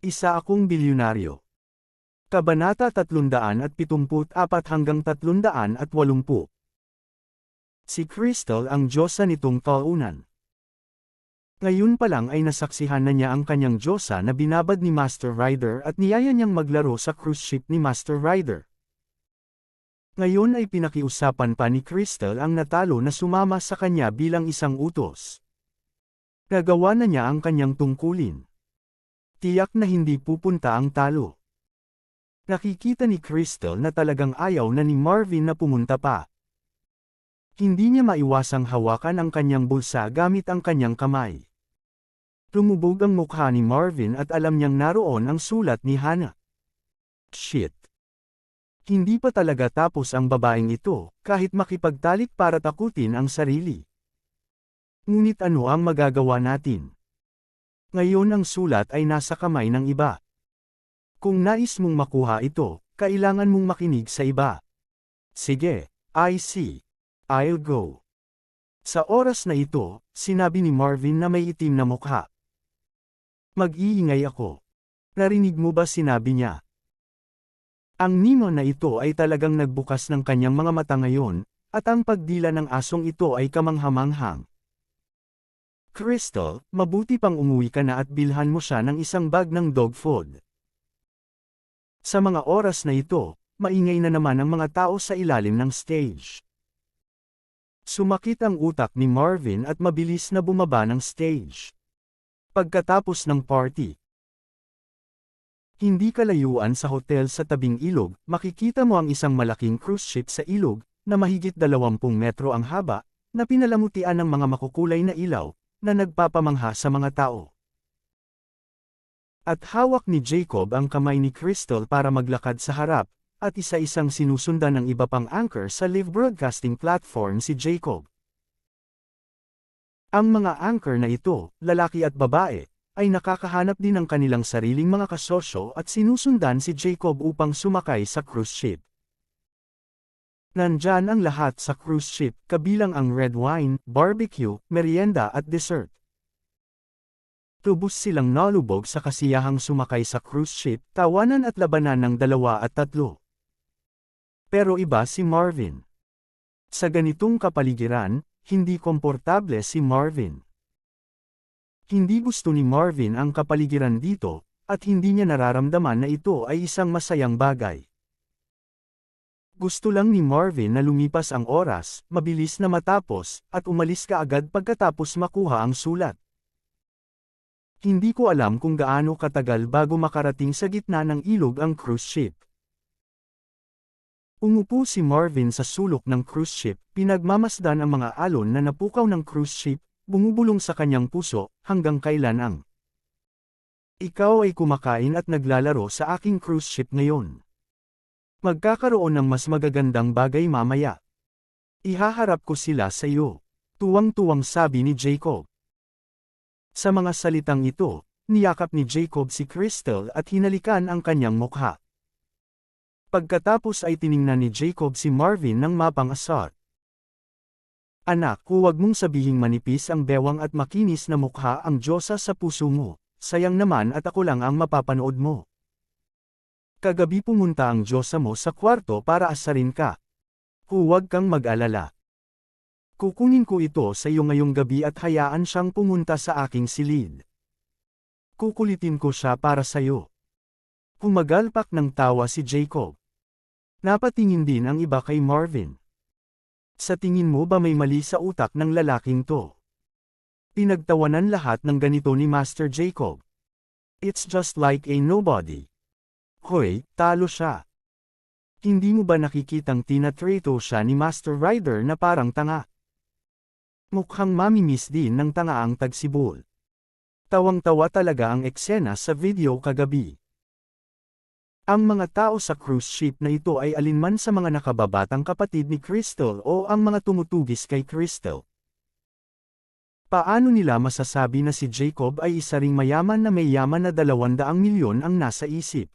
Isa akong bilyonaryo. Kabanata 374 hanggang 380. Si Crystal ang diyosa nitong taunan. Ngayon pa lang ay nasaksihan na niya ang kanyang diyosa na binabad ni Master Rider at niyaya niyang maglaro sa cruise ship ni Master Rider. Ngayon ay pinakiusapan pa ni Crystal ang natalo na sumama sa kanya bilang isang utos. Nagawa na niya ang kanyang tungkulin. Tiyak na hindi pupunta ang talo. Nakikita ni Crystal na talagang ayaw na ni Marvin na pumunta pa. Hindi niya maiwasang hawakan ang kanyang bulsa gamit ang kanyang kamay. Lumubog ang mukha ni Marvin at alam niyang naroon ang sulat ni Hannah. Shit! Hindi pa talaga tapos ang babaeng ito, kahit makipagtalik para takutin ang sarili. Ngunit ano ang magagawa natin? Ngayon ang sulat ay nasa kamay ng iba. Kung nais mong makuha ito, kailangan mong makinig sa iba. Sige, I see. I'll go. Sa oras na ito, sinabi ni Marvin na may itim na mukha. Mag-iingay ako. Narinig mo ba sinabi niya? Ang Nemo na ito ay talagang nagbukas ng kanyang mga mata ngayon, at ang pagdila ng asong ito ay kamanghamanghang. Crystal, mabuti pang umuwi ka na at bilhan mo siya ng isang bag ng dog food. Sa mga oras na ito, maingay na naman ang mga tao sa ilalim ng stage. Sumakit ang utak ni Marvin at mabilis na bumaba ng stage. Pagkatapos ng party, hindi kalayuan sa hotel sa tabing ilog, makikita mo ang isang malaking cruise ship sa ilog, na mahigit 20 metro ang haba, na pinalamutian ng mga makukulay na ilaw, na nagpapamangha sa mga tao. At hawak ni Jacob ang kamay ni Crystal para maglakad sa harap, at isa-isang sinusundan ng iba pang anchor sa live broadcasting platform si Jacob. Ang mga anchor na ito, lalaki at babae, ay nakakahanap din ng kanilang sariling mga kasosyo at sinusundan si Jacob upang sumakay sa cruise ship. Nandyan ang lahat sa cruise ship, kabilang ang red wine, barbecue, merienda at dessert. Tubos silang nalubog sa kasiyahang sumakay sa cruise ship, tawanan at labanan ng 2 at 3. Pero iba si Marvin. Sa ganitong kapaligiran, hindi komportable si Marvin. Hindi gusto ni Marvin ang kapaligiran dito, at hindi niya nararamdaman na ito ay isang masayang bagay. Gusto lang ni Marvin na lumipas ang oras, mabilis na matapos, at umalis kaagad pagkatapos makuha ang sulat. Hindi ko alam kung gaano katagal bago makarating sa gitna ng ilog ang cruise ship. Umupo si Marvin sa sulok ng cruise ship, pinagmamasdan ang mga alon na napukaw ng cruise ship, bumubulong sa kanyang puso, hanggang kailan ang ikaw ay kumakain at naglalaro sa aking cruise ship ngayon. Magkakaroon ng mas magagandang bagay mamaya. Ihaharap ko sila sa iyo. Tuwang-tuwang sabi ni Jacob. Sa mga salitang ito, niyakap ni Jacob si Crystal at hinalikan ang kanyang mukha. Pagkatapos ay tiningnan ni Jacob si Marvin ng mapang-asar. Anak, huwag mong sabihing manipis ang bewang at makinis na mukha ang diyosa sa puso mo. Sayang naman at ako lang ang mapapanood mo. Kagabi pumunta ang diyosa mo sa kwarto para asarin ka. Huwag kang mag-alala. Kukunin ko ito sa iyo ngayong gabi at hayaan siyang pumunta sa aking silid. Kukulitin ko siya para sa iyo. Pumagalpak ng tawa si Jacob. Napatingin din ang iba kay Marvin. Sa tingin mo ba may mali sa utak ng lalaking to? Pinagtawanan lahat ng ganito ni Master Jacob. It's just like a nobody. Hoy, talo siya. Hindi mo ba nakikitang tinatrato siya ni Master Rider na parang tanga? Mukhang mamimiss din ng tanga ang tagsibol. Tawang-tawa talaga ang eksena sa video kagabi. Ang mga tao sa cruise ship na ito ay alinman sa mga nakababatang kapatid ni Crystal o ang mga tumutugis kay Crystal. Paano nila masasabi na si Jacob ay isa ring mayaman na may yaman na 200 milyon ang nasa isip?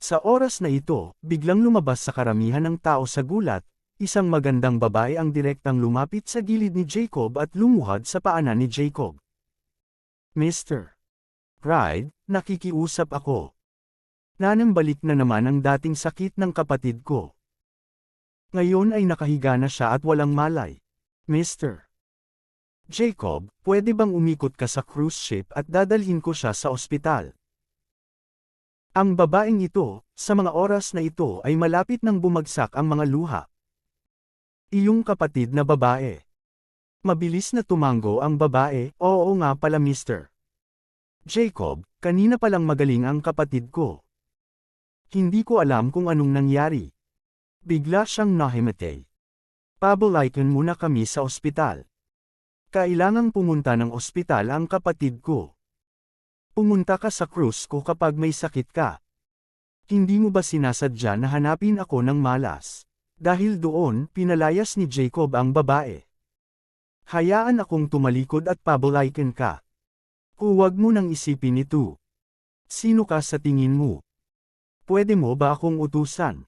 Sa oras na ito, biglang lumabas sa karamihan ng tao sa gulat, isang magandang babae ang direktang lumapit sa gilid ni Jacob at lumuhad sa paanan ni Jacob. Mr. Pride, nakikiusap ako. Nanambalik na naman ang dating sakit ng kapatid ko. Ngayon ay nakahiga na siya at walang malay. Mr. Jacob, pwede bang umikot ka sa cruise ship at dadalhin ko siya sa ospital? Ang babaeng ito, sa mga oras na ito ay malapit nang bumagsak ang mga luha. Iyong kapatid na babae. Mabilis na tumango ang babae, oo nga pala Mr. Jacob, kanina palang magaling ang kapatid ko. Hindi ko alam kung anong nangyari. Bigla siyang nahimatay. Pabalikan muna kami sa ospital. Kailangang pumunta ng ospital ang kapatid ko. Pumunta ka sa cruise ko kapag may sakit ka. Hindi mo ba sinasadya na hanapin ako ng malas? Dahil doon, pinalayas ni Jacob ang babae. Hayaan akong tumalikod at pabalikan ka. Huwag mo nang isipin ito. Sino ka sa tingin mo? Pwede mo ba akong utusan?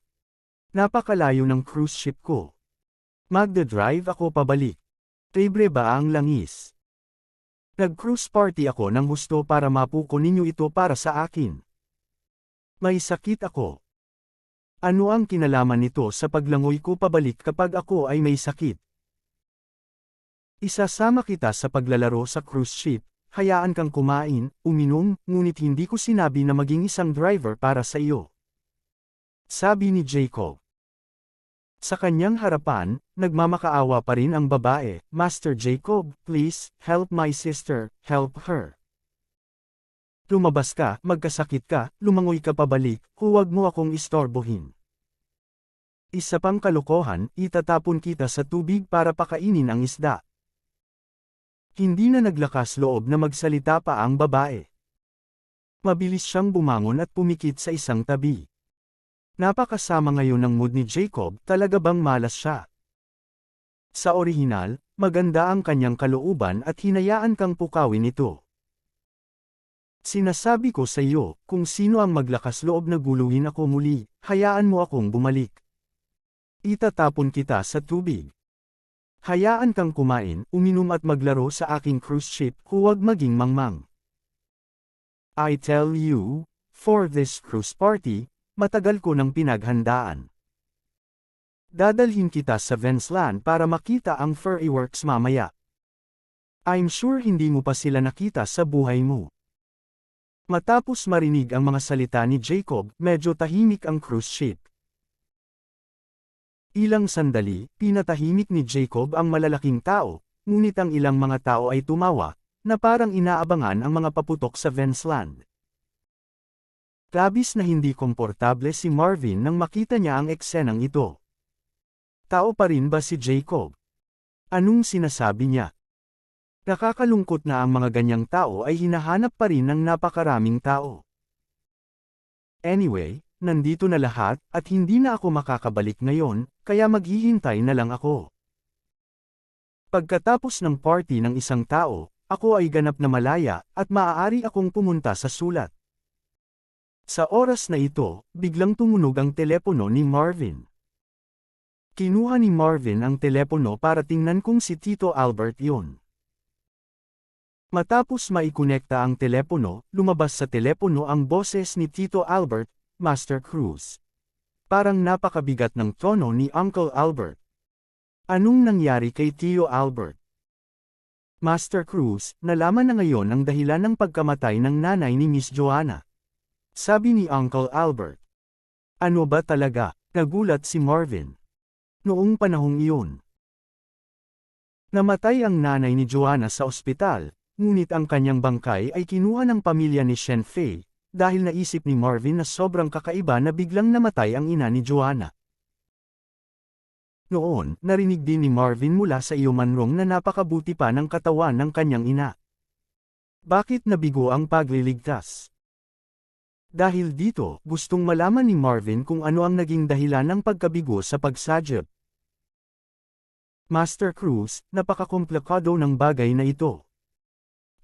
Napakalayo ng cruise ship ko. Magdadrive ako pabalik. Libre ba ang langis? Nag-cruise party ako ng husto para mapuko ninyo ito para sa akin. May sakit ako. Ano ang kinalaman nito sa paglangoy ko pabalik kapag ako ay may sakit? Isasama kita sa paglalaro sa cruise ship, hayaan kang kumain, uminom, ngunit hindi ko sinabi na maging isang driver para sa iyo. Sabi ni Jacob. Sa kanyang harapan, nagmamakaawa pa rin ang babae, Master Jacob, please, help my sister, help her. Lumabas ka, magkasakit ka, lumangoy ka pabalik, huwag mo akong istorbohin. Isa pang kalokohan, itatapon kita sa tubig para pakainin ang isda. Hindi na naglakas loob na magsalita pa ang babae. Mabilis siyang bumangon at pumikit sa isang tabi. Napakasama ngayon ng mood ni Jacob, talaga bang malas siya? Sa orihinal, maganda ang kanyang kalooban at hinayaan kang pukawin ito. Sinasabi ko sa iyo, kung sino ang maglakas loob na guluhin ako muli, hayaan mo akong bumalik. Itatapon kita sa tubig. Hayaan kang kumain, uminom at maglaro sa aking cruise ship, huwag maging mangmang. I tell you, for this cruise party, matagal ko nang pinaghandaan. Dadalhin kita sa Venslan para makita ang Furry Works mamaya. I'm sure hindi mo pa sila nakita sa buhay mo. Matapos marinig ang mga salita ni Jacob, medyo tahimik ang cruise ship. Ilang sandali, pinatahimik ni Jacob ang malalaking tao, ngunit ang ilang mga tao ay tumawa, na parang inaabangan ang mga paputok sa Vensland. Labis na hindi komportable si Marvin nang makita niya ang eksenang ito. Tao pa rin ba si Jacob? Anong sinasabi niya? Nakakalungkot na ang mga ganyang tao ay hinahanap pa rin ng napakaraming tao. Anyway, nandito na lahat, at hindi na ako makakabalik ngayon, kaya maghihintay na lang ako. Pagkatapos ng party ng isang tao, ako ay ganap na malaya, at maaari akong pumunta sa sulat. Sa oras na ito, biglang tumunog ang telepono ni Marvin. Kinuha ni Marvin ang telepono para tingnan kung si Tito Albert yun. Matapos maikonekta ang telepono, lumabas sa telepono ang boses ni Tito Albert, Master Cruz. Parang napakabigat ng tono ni Uncle Albert. Anong nangyari kay Tio Albert? Master Cruz, nalaman na ngayon ang dahilan ng pagkamatay ng nanay ni Miss Joanna. Sabi ni Uncle Albert. Ano ba talaga? Nagulat si Marvin. Noong panahong iyon. Namatay ang nanay ni Joanna sa ospital, ngunit ang kanyang bangkay ay kinuha ng pamilya ni Shen Fei, dahil naisip ni Marvin na sobrang kakaiba na biglang namatay ang ina ni Joanna. Noon, narinig din ni Marvin mula sa iyo manrong na napakabuti pa ng katawan ng kanyang ina. Bakit nabigo ang pagliligtas? Dahil dito, gustong malaman ni Marvin kung ano ang naging dahilan ng pagkabigo sa pagsadyap. Master Cruz, napakakomplikado ng bagay na ito.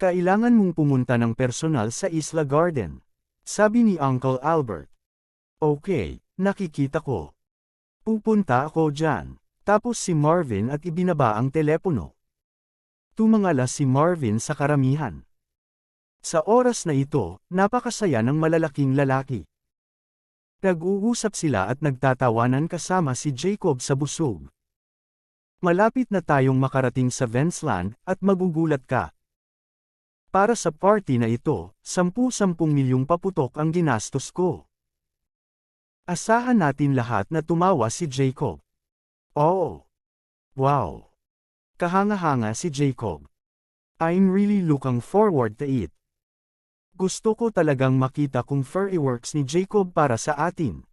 Kailangan mong pumunta ng personal sa Isla Garden. Sabi ni Uncle Albert. Okay, nakikita ko. Pupunta ako dyan. Tapos si Marvin at ibinaba ang telepono. Tumangala si Marvin sa karamihan. Sa oras na ito, napakasaya ng malalaking lalaki. Nag-uusap sila at nagtatawanan kasama si Jacob sa busog. Malapit na tayong makarating sa Vensland, at magugulat ka. Para sa party na ito, 10 milyong paputok ang ginastos ko. Asahan natin lahat na tumawa si Jacob. Oh! Wow! Kahanga-hanga si Jacob. I'm really looking forward to it. Gusto ko talagang makita kung fireworks ni Jacob para sa atin.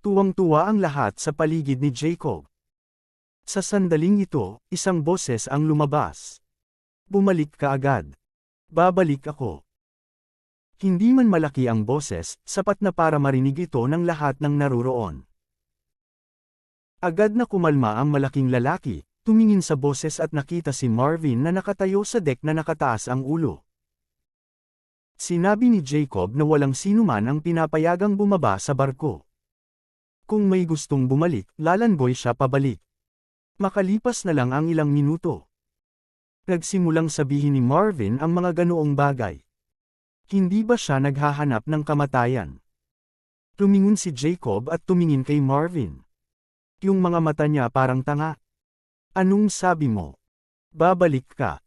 Tuwang-tuwa ang lahat sa paligid ni Jacob. Sa sandaling ito, isang boses ang lumabas. Bumalik ka agad. Babalik ako. Hindi man malaki ang boses, sapat na para marinig ito ng lahat ng naruroon. Agad na kumalma ang malaking lalaki, tumingin sa boses at nakita si Marvin na nakatayo sa deck na nakataas ang ulo. Sinabi ni Jacob na walang sinuman ang pinapayagang bumaba sa barko. Kung may gustong bumalik, lalangoy siya pabalik. Makalipas na lang ang ilang minuto. Nagsimulang sabihin ni Marvin ang mga ganoong bagay. Hindi ba siya naghahanap ng kamatayan? Tumingon si Jacob at tumingin kay Marvin. Yung mga mata niya parang tanga. Anong sabi mo? Babalik ka.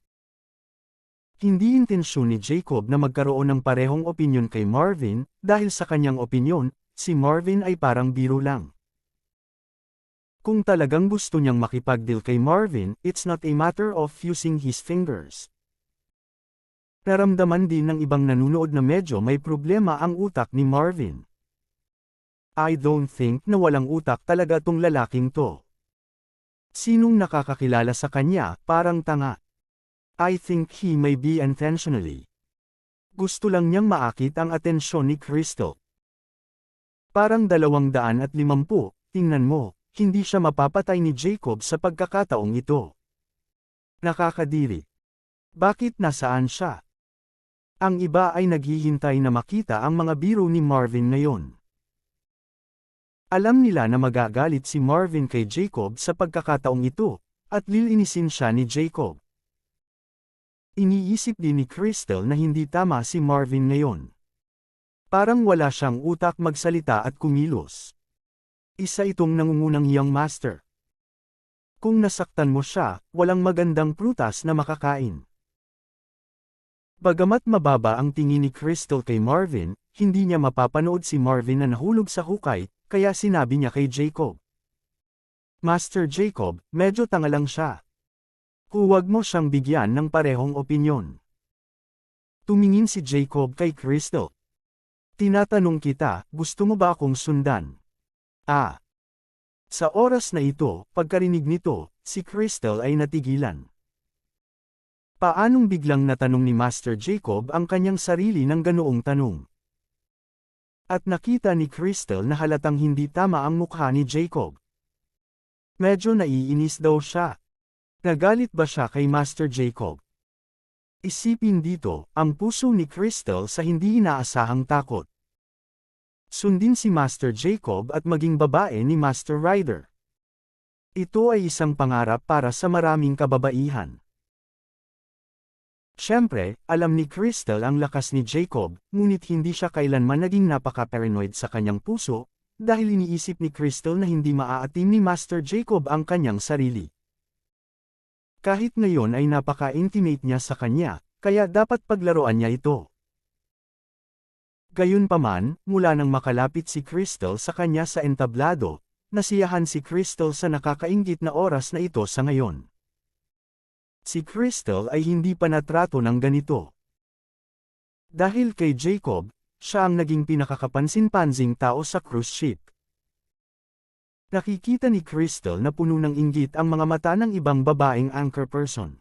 Hindi intensyon ni Jacob na magkaroon ng parehong opinyon kay Marvin, dahil sa kanyang opinyon, si Marvin ay parang biro lang. Kung talagang gusto niyang makipag-deal kay Marvin, it's not a matter of using his fingers. Naramdaman din ng ibang nanunood na medyo may problema ang utak ni Marvin. I don't think na walang utak talaga tong lalaking to. Sinong nakakakilala sa kanya, parang tanga. I think he may be intentionally. Gusto lang niyang maakit ang atensyon ni Crystal. Parang 250, tingnan mo. Hindi siya mapapatay ni Jacob sa pagkakataong ito. Nakakadiri. Bakit nasaan siya? Ang iba ay naghihintay na makita ang mga biro ni Marvin ngayon. Alam nila na magagalit si Marvin kay Jacob sa pagkakataong ito, at lilinisin siya ni Jacob. Iniisip din ni Crystal na hindi tama si Marvin ngayon. Parang wala siyang utak magsalita at kumilos. Isa itong nangungunang young master. Kung nasaktan mo siya, walang magandang prutas na makakain. Bagamat mababa ang tingin ni Crystal kay Marvin, hindi niya mapapanood si Marvin na nahulog sa hukay, kaya sinabi niya kay Jacob. Master Jacob, medyo tanga lang siya. Huwag mo siyang bigyan ng parehong opinyon. Tumingin si Jacob kay Crystal. Tinatanong kita, gusto mo ba akong sundan? Sa oras na ito, pagkarinig nito, si Crystal ay natigilan. Paanong biglang natanong ni Master Jacob ang kanyang sarili ng ganoong tanong? At nakita ni Crystal na halatang hindi tama ang mukha ni Jacob. Medyo naiinis daw siya. Nagalit ba siya kay Master Jacob? Isipin dito, ang puso ni Crystal sa hindi inaasahang takot. Sundin si Master Jacob at maging babae ni Master Ryder. Ito ay isang pangarap para sa maraming kababaihan. Siyempre, alam ni Crystal ang lakas ni Jacob, ngunit hindi siya kailanman naging napaka-paranoid sa kanyang puso, dahil iniisip ni Crystal na hindi maaatim ni Master Jacob ang kanyang sarili. Kahit ngayon ay napaka-intimate niya sa kanya, kaya dapat paglaruan niya ito. Gayunpaman, mula nang makalapit si Crystal sa kanya sa entablado, nasiyahan si Crystal sa nakakainggit na oras na ito sa ngayon. Si Crystal ay hindi pa natrato ng ganito. Dahil kay Jacob, siya ang naging pinakakapansin-pansing tao sa cruise ship. Nakikita ni Crystal na puno ng inggit ang mga mata ng ibang babaeng anchor person.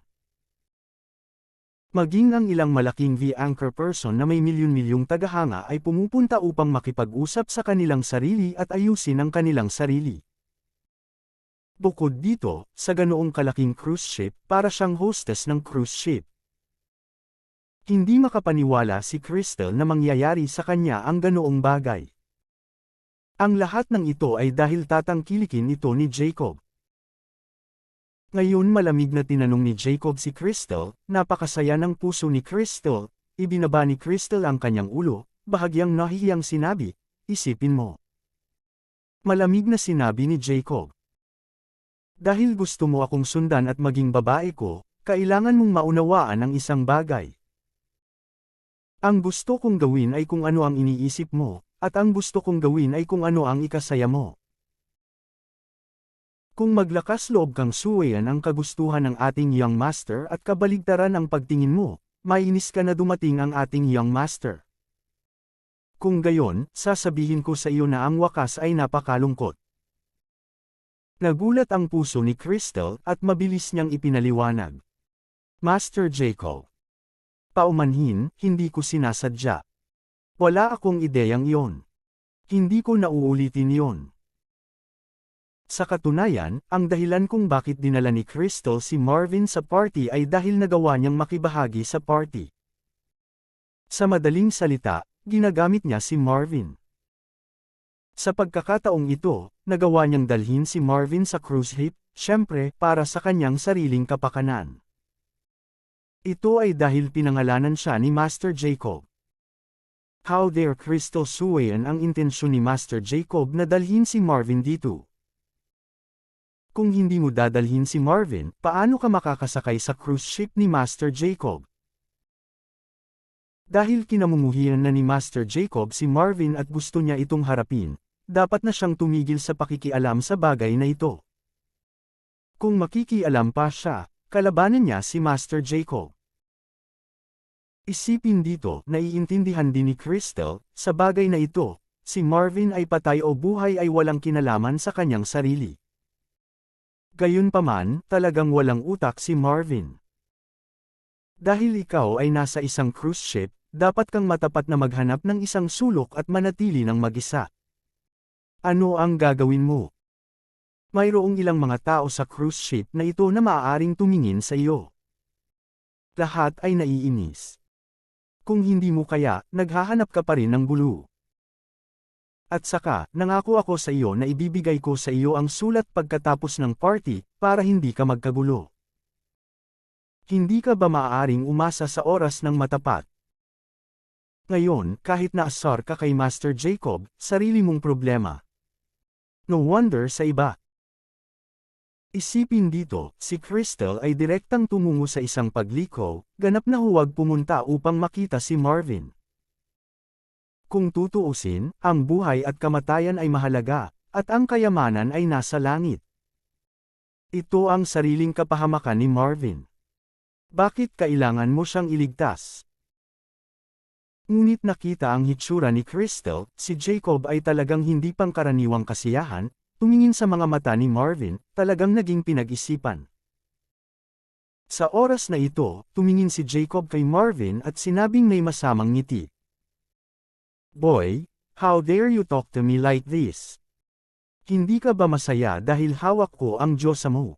Maging ang ilang malaking V-anchor person na may milyon-milyong tagahanga ay pumupunta upang makipag-usap sa kanilang sarili at ayusin ang kanilang sarili. Bukod dito, sa ganoong kalaking cruise ship, para siyang hostess ng cruise ship. Hindi makapaniwala si Crystal na mangyayari sa kanya ang ganoong bagay. Ang lahat ng ito ay dahil tatangkilikin ito ni Jacob. Ngayon malamig na tinanong ni Jacob si Crystal, napakasaya ng puso ni Crystal, ibinaba ni Crystal ang kanyang ulo, bahagyang nahihiyang sinabi, isipin mo. Malamig na sinabi ni Jacob. Dahil gusto mo akong sundan at maging babae ko, kailangan mong maunawaan ang isang bagay. Ang gusto kong gawin ay kung ano ang iniisip mo, at ang gusto kong gawin ay kung ano ang ikasaya mo. Kung maglakas loob kang suwayan ang kagustuhan ng ating young master at kabaligtaran ang pagtingin mo, mainis ka na dumating ang ating young master. Kung gayon, sasabihin ko sa iyo na ang wakas ay napakalungkot. Nagulat ang puso ni Crystal at mabilis niyang ipinaliwanag. Master Jacob. Paumanhin, hindi ko sinasadya. Wala akong ideyang iyon. Hindi ko nauulitin iyon. Sa katunayan, ang dahilan kung bakit dinala ni Crystal si Marvin sa party ay dahil nagawa niyang makibahagi sa party. Sa madaling salita, ginagamit niya si Marvin. Sa pagkakataong ito, nagawa niyang dalhin si Marvin sa cruise ship, syempre, para sa kanyang sariling kapakanan. Ito ay dahil pinangalanan siya ni Master Jacob. How dare Crystal suwayan ang intensyon ni Master Jacob na dalhin si Marvin dito? Kung hindi mo dadalhin si Marvin, paano ka makakasakay sa cruise ship ni Master Jacob? Dahil kinamumuhian na ni Master Jacob si Marvin at gusto niya itong harapin, dapat na siyang tumigil sa pakikialam sa bagay na ito. Kung makikialam pa siya, kalabanan niya si Master Jacob. Isipin dito, naiintindihan din ni Crystal, sa bagay na ito, si Marvin ay patay o buhay ay walang kinalaman sa kanyang sarili. Gayunpaman, talagang walang utak si Marvin. Dahil ikaw ay nasa isang cruise ship, dapat kang matapat na maghanap ng isang sulok at manatili ng mag-isa. Ano ang gagawin mo? Mayroong ilang mga tao sa cruise ship na ito na maaaring tumingin sa iyo. Lahat ay naiinis. Kung hindi mo kaya, naghahanap ka pa rin ng gulo. At saka, nangako ako sa iyo na ibibigay ko sa iyo ang sulat pagkatapos ng party, para hindi ka magkagulo. Hindi ka ba maaaring umasa sa oras ng matapat? Ngayon, kahit naasar ka kay Master Jacob, sarili mong problema. No wonder sa iba. Isipin dito, si Crystal ay direktang tumungo sa isang pagliko, ganap na huwag pumunta upang makita si Marvin. Kung tutuusin, ang buhay at kamatayan ay mahalaga, at ang kayamanan ay nasa langit. Ito ang sariling kapahamakan ni Marvin. Bakit kailangan mo siyang iligtas? Ngunit nakita ang hitsura ni Crystal, si Jacob ay talagang hindi pangkaraniwang kasiyahan, tumingin sa mga mata ni Marvin, talagang naging pinag-isipan. Sa oras na ito, tumingin si Jacob kay Marvin at sinabing may masamang ngiti. Boy, how dare you talk to me like this? Hindi ka ba masaya dahil hawak ko ang Diyosa mo?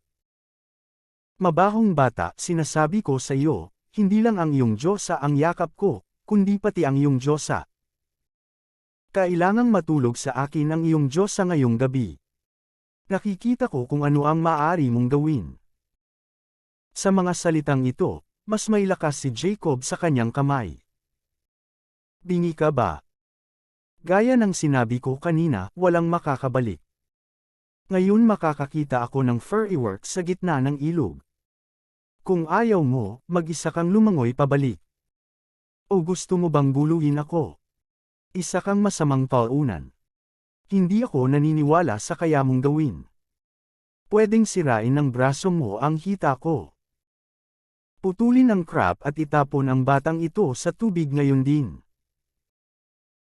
Mabahong bata, sinasabi ko sa iyo, hindi lang ang iyong Diyosa ang yakap ko, kundi pati ang iyong Diyosa. Kailangang matulog sa akin ang iyong Diyosa ngayong gabi. Nakikita ko kung ano ang maaari mong gawin. Sa mga salitang ito, mas may lakas si Jacob sa kanyang kamay. Bingi ka ba? Gaya ng sinabi ko kanina, walang makakabalik. Ngayon makakakita ako ng fireworks sa gitna ng ilog. Kung ayaw mo, mag-isa kang lumangoy pabalik. O gusto mo bang guluhin ako? Isa kang masamang taunan. Hindi ako naniniwala sa kaya mong gawin. Pwedeng sirain ng braso mo ang hita ko. Putulin ang crab at itapon ang batang ito sa tubig ngayon din.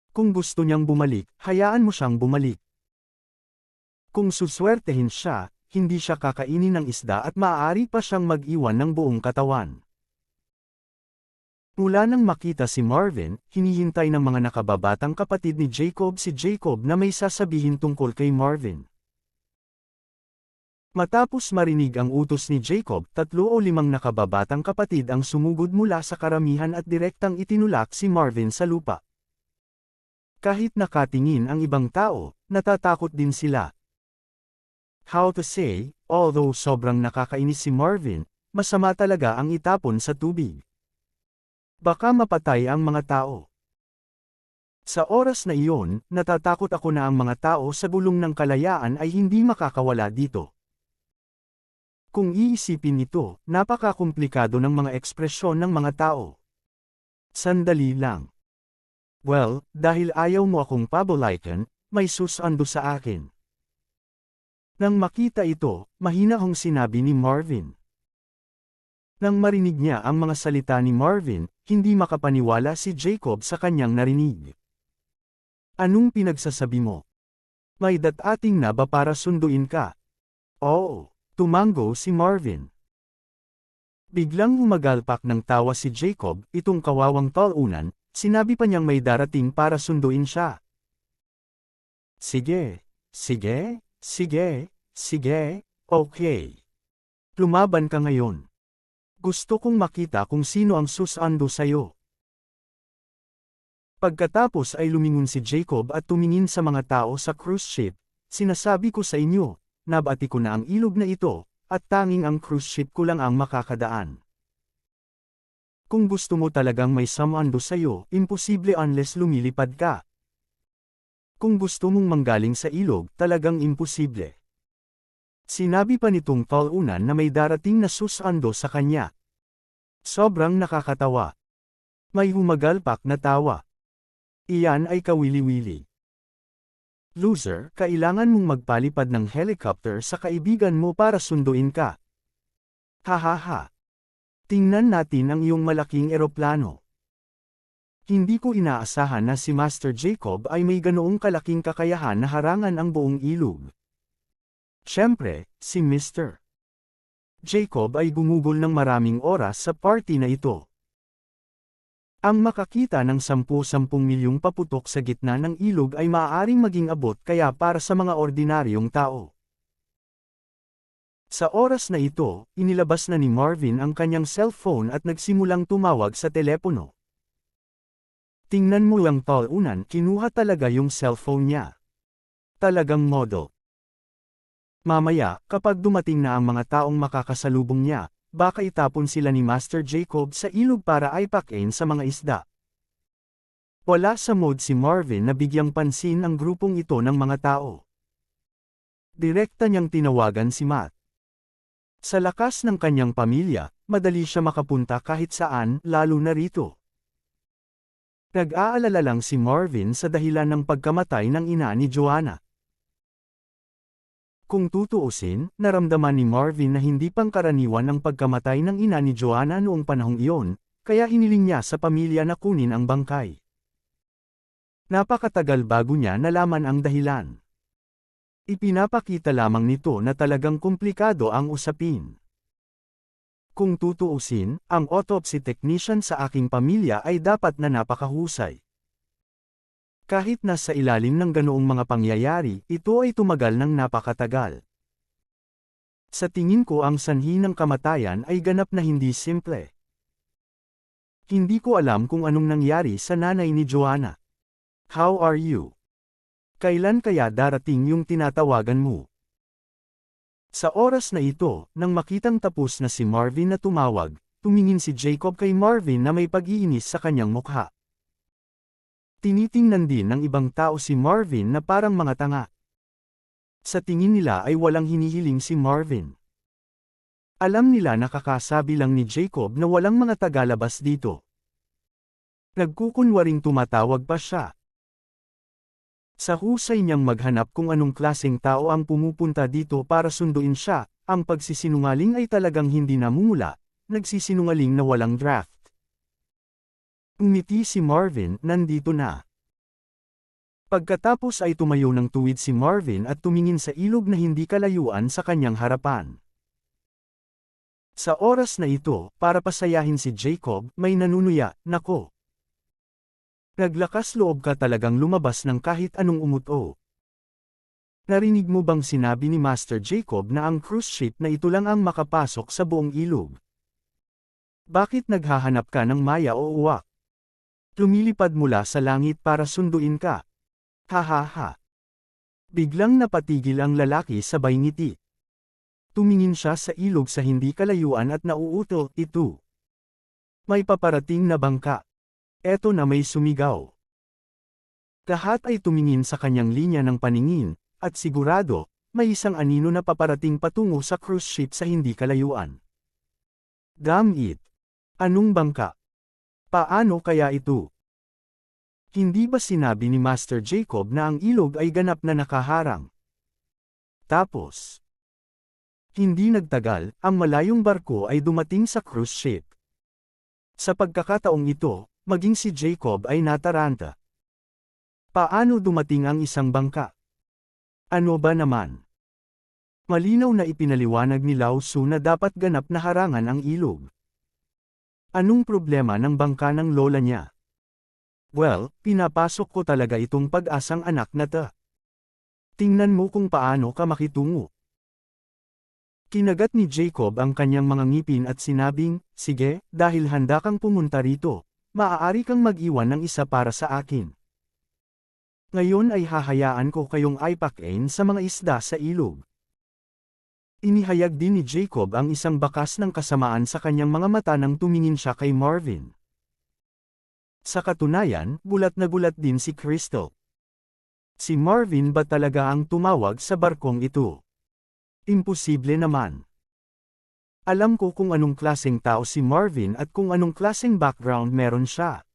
Kung gusto niyang bumalik, hayaan mo siyang bumalik. Kung suswertehin siya, hindi siya kakainin ng isda at maaari pa siyang mag-iwan ng buong katawan. Mula nang makita si Marvin, hinihintay ng mga nakababatang kapatid ni Jacob si Jacob na may sasabihin tungkol kay Marvin. Matapos marinig ang utos ni Jacob, 3 o 5 nakababatang kapatid ang sumugod mula sa karamihan at direktang itinulak si Marvin sa lupa. Kahit nakatingin ang ibang tao, natatakot din sila. How to say, although sobrang nakakainis si Marvin, masama talaga ang itapon sa tubig. Baka mapatay ang mga tao. Sa oras na iyon, natatakot ako na ang mga tao sa gulong ng kalayaan ay hindi makakawala dito. Kung iisipin ito, napakakomplikado ng mga ekspresyon ng mga tao. Sandali lang. Well, dahil ayaw mo akong pabalikan, may susando sa akin. Nang makita ito, mahinahong sinabi ni Marvin. Nang marinig niya ang mga salita ni Marvin, hindi makapaniwala si Jacob sa kanyang narinig. Anong pinagsasabi mo? May datating na ba para sunduin ka? Oo, tumango si Marvin. Biglang humagalpak ng tawa si Jacob, itong kawawang talunan, sinabi pa niyang may darating para sunduin siya. Sige, sige, sige, sige, okay. Lumaban ka ngayon. Gusto kong makita kung sino ang susando sa'yo. Pagkatapos ay lumingon si Jacob at tumingin sa mga tao sa cruise ship. Sinasabi ko sa inyo, nabati ko na ang ilog na ito, at tanging ang cruise ship ko lang ang makakadaan. Kung gusto mo talagang may sumando sa'yo, imposible unless lumilipad ka. Kung gusto mong manggaling sa ilog, talagang imposible. Sinabi pa nitong talunan na may darating na susando sa kanya. Sobrang nakakatawa. May humagalpak na tawa. Iyan ay kawili-wili. Loser, kailangan mong magpalipad ng helicopter sa kaibigan mo para sunduin ka. Hahaha. Tingnan natin ang iyong malaking eroplano. Hindi ko inaasahan na si Master Jacob ay may ganoong kalaking kakayahan na harangan ang buong ilog. Siyempre, si Mr. Jacob ay gumugol ng maraming oras sa party na ito. Ang makakita ng 10-10 milyong paputok sa gitna ng ilog ay maaaring maging abot kaya para sa mga ordinaryong tao. Sa oras na ito, inilabas na ni Marvin ang kanyang cellphone at nagsimulang tumawag sa telepono. Tingnan mo ang talunan, kinuha talaga yung cellphone niya. Talagang modo. Mamaya, kapag dumating na ang mga taong makakasalubong niya, baka itapon sila ni Master Jacob sa ilog para aipakin sa mga isda. Wala sa mode si Marvin na bigyang pansin ang grupong ito ng mga tao. Direkta niyang tinawagan si Matt. Sa lakas ng kanyang pamilya, madali siya makapunta kahit saan, lalo na rito. Nag-aalala lang si Marvin sa dahilan ng pagkamatay ng ina ni Joanna. Kung tutuusin, naramdaman ni Marvin na hindi pangkaraniwan ang pagkamatay ng ina ni Joanna noong panahong iyon, kaya hiniling niya sa pamilya na kunin ang bangkay. Napakatagal bago niya nalaman ang dahilan. Ipinapakita lamang nito na talagang komplikado ang usapin. Kung tutuusin, ang autopsy technician sa aking pamilya ay dapat na napakahusay. Kahit nasa ilalim ng ganoong mga pangyayari, ito ay tumagal ng napakatagal. Sa tingin ko ang sanhi ng kamatayan ay ganap na hindi simple. Hindi ko alam kung anong nangyari sa nanay ni Joanna. How are you? Kailan kaya darating yung tinatawagan mo? Sa oras na ito, nang makitang tapos na si Marvin na tumawag, tumingin si Jacob kay Marvin na may pag-iinis sa kanyang mukha. Tinitingnan din ng ibang tao si Marvin na parang mga tanga. Sa tingin nila ay walang hinihiling si Marvin. Alam nila na kakasabi lang ni Jacob na walang mga tagalabas dito. Nagkukunwaring tumatawag pa siya. Sa husay niyang maghanap kung anong klaseng tao ang pumupunta dito para sunduin siya, ang pagsisinungaling ay talagang hindi namumula, nagsisinungaling na walang draft. Umiti si Marvin, nandito na. Pagkatapos ay tumayo ng tuwid si Marvin at tumingin sa ilog na hindi kalayuan sa kanyang harapan. Sa oras na ito, para pasayahin si Jacob, may nanunuya, nako. Naglakas loob ka talagang lumabas ng kahit anong umuto. Narinig mo bang sinabi ni Master Jacob na ang cruise ship na ito lang ang makapasok sa buong ilog? Bakit naghahanap ka ng maya o uwak? Lumilipad mula sa langit para sunduin ka. Hahaha. Biglang napatigil ang lalaki sabay ngiti. Tumingin siya sa ilog sa hindi kalayuan at nauuto, ito. May paparating na bangka. Eto na may sumigaw. Lahat ay tumingin sa kanyang linya ng paningin, at sigurado, may isang anino na paparating patungo sa cruise ship sa hindi kalayuan. Damn it! Anong bangka? Paano kaya ito? Hindi ba sinabi ni Master Jacob na ang ilog ay ganap na nakaharang? Tapos, hindi nagtagal, ang malayong barko ay dumating sa cruise ship. Sa pagkakataong ito, maging si Jacob ay nataranta. Paano dumating ang isang bangka? Ano ba naman? Malinaw na ipinaliwanag ni Lao Tzu na dapat ganap na harangan ang ilog. Anong problema ng bangka ng lola niya? Well, pinapasok ko talaga itong pag-asang anak na ta. Tingnan mo kung paano ka makitungo. Kinagat ni Jacob ang kanyang mga ngipin at sinabing, sige, dahil handa kang pumunta rito, maaari kang mag-iwan ng isa para sa akin. Ngayon ay hahayaan ko kayong ipakain sa mga isda sa ilog. Inihayag din ni Jacob ang isang bakas ng kasamaan sa kanyang mga mata nang tumingin siya kay Marvin. Sa katunayan, gulat na gulat din si Crystal. Si Marvin ba talaga ang tumawag sa barkong ito? Imposible naman. Alam ko kung anong klaseng tao si Marvin at kung anong klaseng background meron siya.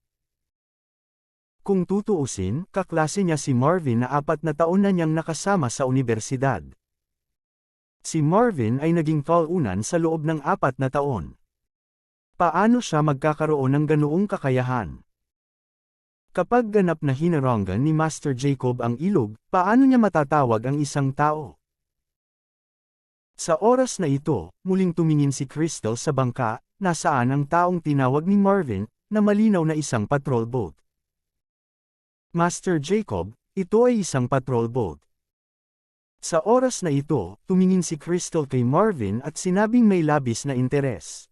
Kung tutuusin, kaklase niya si Marvin na 4 na taon na niyang nakasama sa unibersidad. Si Marvin ay naging talunan sa loob ng 4 na taon. Paano siya magkakaroon ng ganoong kakayahan? Kapag ganap na hinarangan ni Master Jacob ang ilog, paano niya matatawag ang isang tao? Sa oras na ito, muling tumingin si Crystal sa bangka, nasaan ang taong tinawag ni Marvin, na malinaw na isang patrol boat. Master Jacob, ito ay isang patrol boat. Sa oras na ito, tumingin si Crystal kay Marvin at sinabing may labis na interes.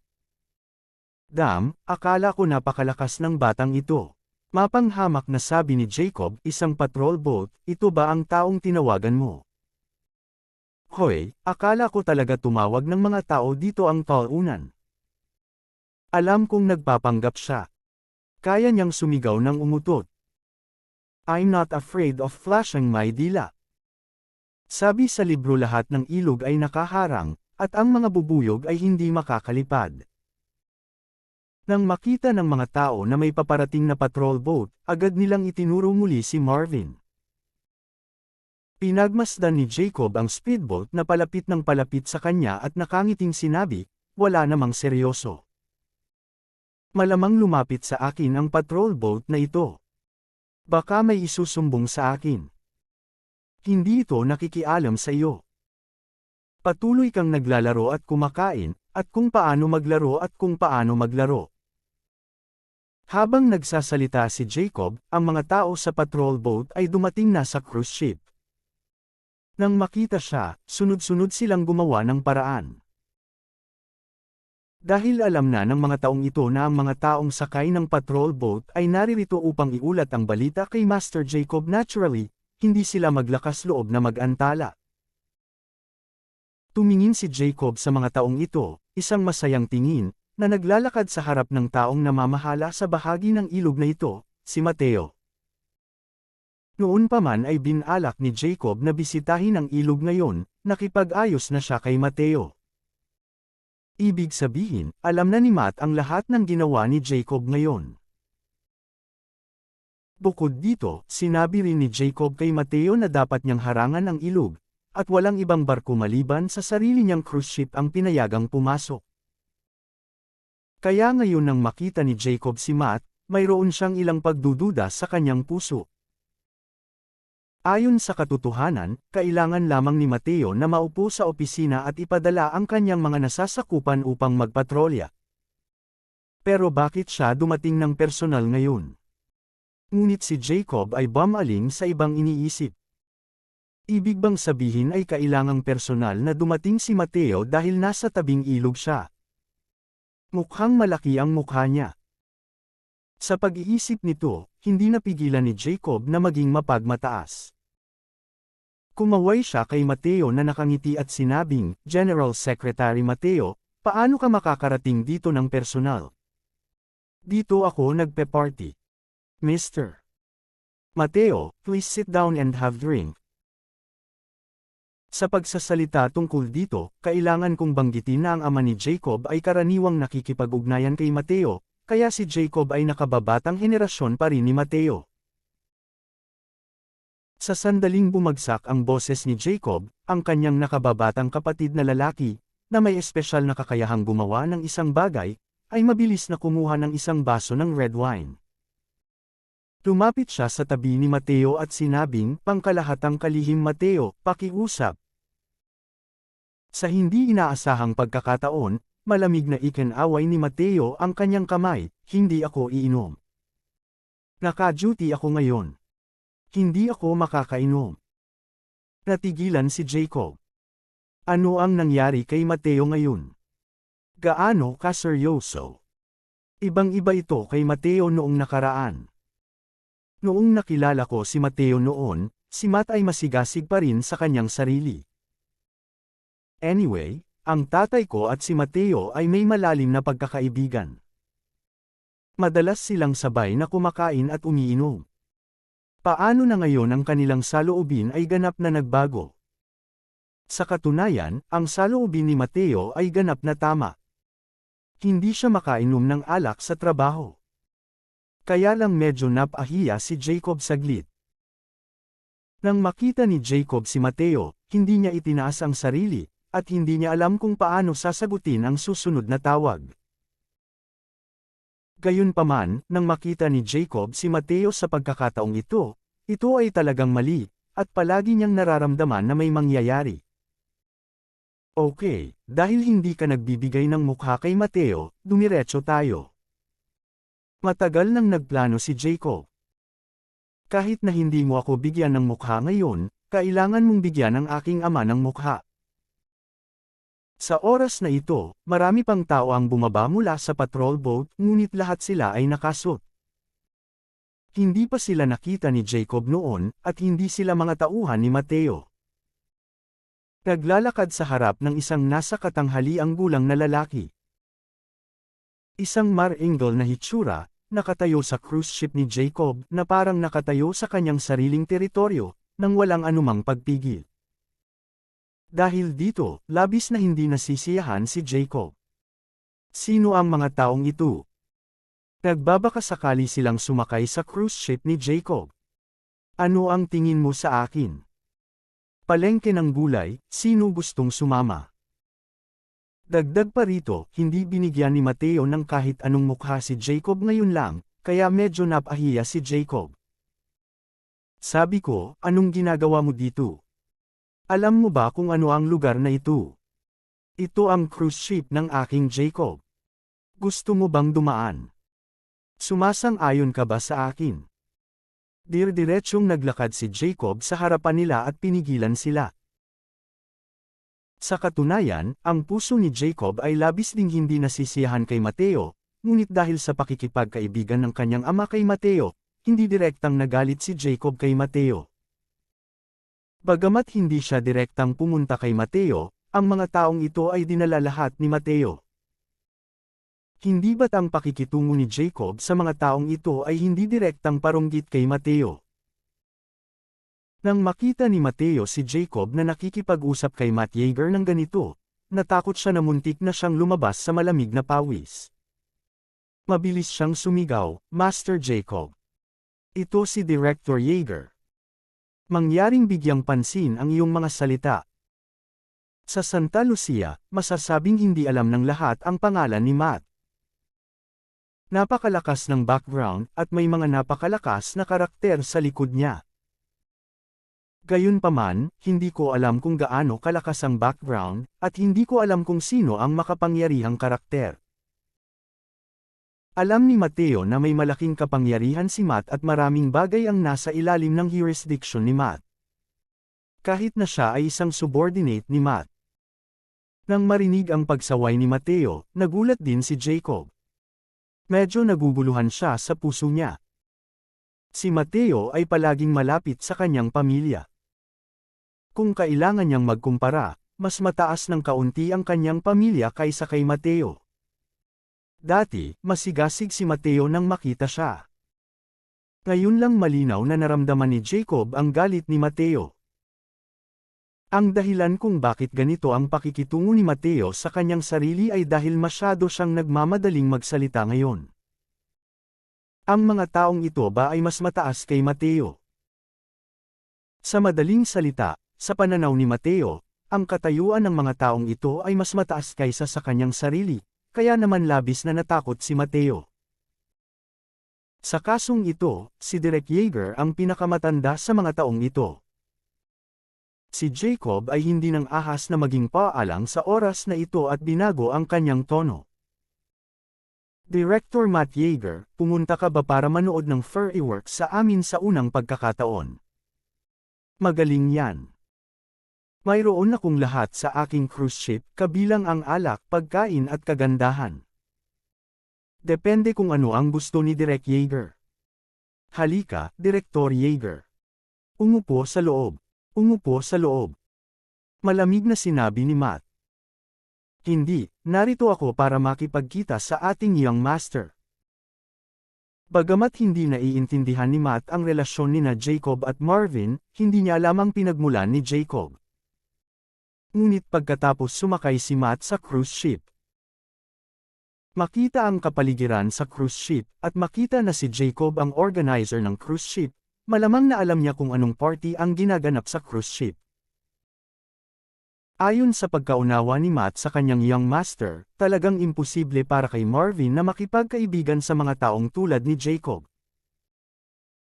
Dam, akala ko napakalakas ng batang ito. Mapanghamak na sabi ni Jacob, isang patrol boat, ito ba ang taong tinawagan mo? Hoy, akala ko talaga tumawag ng mga tao dito ang talunan. Alam kong nagpapanggap siya. Kaya niyang sumigaw ng umutot. I'm not afraid of flashing my dila. Sabi sa libro lahat ng ilog ay nakaharang, at ang mga bubuyog ay hindi makakalipad. Nang makita ng mga tao na may paparating na patrol boat, agad nilang itinuro muli si Marvin. Pinagmasdan ni Jacob ang speedboat na palapit ng palapit sa kanya at nakangiting sinabi, wala namang seryoso. Malamang lumapit sa akin ang patrol boat na ito. Baka may isusumbong sa akin. Hindi ito nakikialam sa iyo. Patuloy kang naglalaro at kumakain, at kung paano maglaro at kung paano maglaro. Habang nagsasalita si Jacob, ang mga tao sa patrol boat ay dumating na sa cruise ship. Nang makita siya, sunod-sunod silang gumawa ng paraan. Dahil alam na ng mga taong ito na ang mga taong sakay ng patrol boat ay naririto upang iulat ang balita kay Master Jacob naturally, hindi sila maglakas loob na mag-antala. Tumingin si Jacob sa mga taong ito, isang masayang tingin, na naglalakad sa harap ng taong namamahala sa bahagi ng ilog na ito, si Mateo. Noon pa man ay binalak ni Jacob na bisitahin ang ilog ngayon, nakipag-ayos na siya kay Mateo. Ibig sabihin, alam na ni Matt ang lahat ng ginawa ni Jacob ngayon. Bukod dito, sinabi rin ni Jacob kay Mateo na dapat niyang harangan ang ilog, at walang ibang barko maliban sa sarili niyang cruise ship ang pinayagang pumasok. Kaya ngayon nang makita ni Jacob si Matt, mayroon siyang ilang pagdududa sa kanyang puso. Ayon sa katotohanan, kailangan lamang ni Mateo na maupo sa opisina at ipadala ang kanyang mga nasasakupan upang magpatrolya. Pero bakit siya dumating ng personal ngayon? Ngunit si Jacob ay bumaling sa ibang iniisip. Ibig bang sabihin ay kailangang personal na dumating si Mateo dahil nasa tabing ilog siya? Mukhang malaki ang mukha niya. Sa pag-iisip nito, hindi napigilan ni Jacob na maging mapagmataas. Kumaway siya kay Mateo na nakangiti at sinabing, General Secretary Mateo, paano ka makakarating dito ng personal? Dito ako nagpe-party. Mr. Mateo, please sit down and have drink. Sa pagsasalita tungkol dito, kailangan kong banggitin na ang ama ni Jacob ay karaniwang nakikipag-ugnayan kay Mateo, kaya si Jacob ay nakababatang henerasyon pa rin ni Mateo. Sa sandaling bumagsak ang boses ni Jacob, ang kanyang nakababatang kapatid na lalaki, na may espesyal na kakayahang gumawa ng isang bagay, ay mabilis na kumuha ng isang baso ng red wine. Lumapit siya sa tabi ni Mateo at sinabing, "Pangkalahatang kalihim Mateo, pakiusap." Sa hindi inaasahang pagkakataon, malamig na ikinaway ni Mateo ang kanyang kamay, "Hindi ako iinom. Naka-duty ako ngayon. Hindi ako makakainom." Natigilan si Jacob. Ano ang nangyari kay Mateo ngayon? Gaano kaseryoso? Ibang-iba ito kay Mateo noong nakaraan. Noong nakilala ko si Mateo noon, si Matt ay masigasig pa rin sa kanyang sarili. Anyway, ang tatay ko at si Mateo ay may malalim na pagkakaibigan. Madalas silang sabay na kumakain at umiinom. Paano na ngayon ang kanilang saloobin ay ganap na nagbago? Sa katunayan, ang saloobin ni Mateo ay ganap na tama. Hindi siya makainom ng alak sa trabaho. Kaya lang medyo napahiya si Jacob saglit. Nang makita ni Jacob si Mateo, hindi niya itinaas ang sarili, at hindi niya alam kung paano sasagutin ang susunod na tawag. Gayunpaman, nang makita ni Jacob si Mateo sa pagkakataong ito ay talagang mali, at palagi niyang nararamdaman na may mangyayari. Okay, dahil hindi ka nagbibigay ng mukha kay Mateo, dumiretso tayo. Matagal nang nagplano si Jacob. Kahit na hindi mo ako bigyan ng mukha ngayon, kailangan mong bigyan ng aking ama ng mukha. Sa oras na ito, marami pang tao ang bumaba mula sa patrol boat, ngunit lahat sila ay nakasuot. Hindi pa sila nakita ni Jacob noon, at hindi sila mga tauhan ni Mateo. Naglalakad sa harap ng isang nasa katanghaliang gulang na lalaki. Isang maringal na hitsura, nakatayo sa cruise ship ni Jacob na parang nakatayo sa kanyang sariling teritoryo, nang walang anumang pagpigil. Dahil dito, labis na hindi nasisiyahan si Jacob. Sino ang mga taong ito? Nagbabaka sakali silang sumakay sa cruise ship ni Jacob. Ano ang tingin mo sa akin? Palengke ng gulay, sino gustong sumama? Dagdag pa rito, hindi binigyan ni Mateo ng kahit anong mukha si Jacob ngayon lang, kaya medyo napahiya si Jacob. Sabi ko, anong ginagawa mo dito? Alam mo ba kung ano ang lugar na ito? Ito ang cruise ship ng aking Jacob. Gusto mo bang dumaan? Sumasang-ayon ka ba sa akin? Dir-diretsyong naglakad si Jacob sa harapan nila at pinigilan sila. Sa katunayan, ang puso ni Jacob ay labis ding hindi nasisiyahan kay Mateo, ngunit dahil sa pakikipagkaibigan ng kanyang ama kay Mateo, hindi direktang nagalit si Jacob kay Mateo. Bagamat hindi siya direktang pumunta kay Mateo, ang mga taong ito ay dinala lahat ni Mateo. Hindi ba't ang pakikitungo ni Jacob sa mga taong ito ay hindi direktang paronggit kay Mateo? Nang makita ni Mateo si Jacob na nakikipag-usap kay Matt Yeager ng ganito, natakot siya na muntik na siyang lumabas sa malamig na pawis. Mabilis siyang sumigaw, "Master Jacob! Ito si Director Yeager. Mangyaring bigyang pansin ang iyong mga salita." Sa Santa Lucia, masasabing hindi alam ng lahat ang pangalan ni Matt. Napakalakas ng background at may mga napakalakas na karakter sa likod niya. Gayunpaman, hindi ko alam kung gaano kalakas ang background, at hindi ko alam kung sino ang makapangyarihang karakter. Alam ni Mateo na may malaking kapangyarihan si Matt at maraming bagay ang nasa ilalim ng jurisdiction ni Matt. Kahit na siya ay isang subordinate ni Matt. Nang marinig ang pagsaway ni Mateo, nagulat din si Jacob. Medyo naguguluhan siya sa puso niya. Si Mateo ay palaging malapit sa kanyang pamilya. Kung kailangan niyang magkumpara, mas mataas ng kaunti ang kanyang pamilya kaysa kay Mateo. Dati, masigasig si Mateo nang makita siya. Ngayon lang malinaw na naramdaman ni Jacob ang galit ni Mateo. Ang dahilan kung bakit ganito ang pakikitungo ni Mateo sa kanyang sarili ay dahil masyado siyang nagmamadaling magsalita ngayon. Ang mga taong ito ba ay mas mataas kay Mateo? Sa madaling salita, sa pananaw ni Mateo, ang katayuan ng mga taong ito ay mas mataas kaysa sa kanyang sarili, kaya naman labis na natakot si Mateo. Sa kasong ito, si Derek Yeager ang pinakamatanda sa mga taong ito. Si Jacob ay hindi nang ahas na maging paalang sa oras na ito at binago ang kanyang tono. Director Matt Yeager, pumunta ka ba para manood ng fireworks sa amin sa unang pagkakataon? Magaling yan. Mayroon akong lahat sa aking cruise ship, kabilang ang alak, pagkain at kagandahan. Depende kung ano ang gusto ni Derek Yeager. Halika, Direktor Yeager. Umupo sa loob. Umupo sa loob. Malamig na sinabi ni Matt. Hindi, narito ako para makipagkita sa ating young master. Bagamat hindi naiintindihan ni Matt ang relasyon nina Jacob at Marvin, hindi niya alam ang pinagmulan ni Jacob. Ngunit pagkatapos sumakay si Matt sa cruise ship, makita ang kapaligiran sa cruise ship, at makita na si Jacob ang organizer ng cruise ship, malamang na alam niya kung anong party ang ginaganap sa cruise ship. Ayon sa pagkaunawa ni Matt sa kanyang young master, talagang imposible para kay Marvin na makipagkaibigan sa mga taong tulad ni Jacob.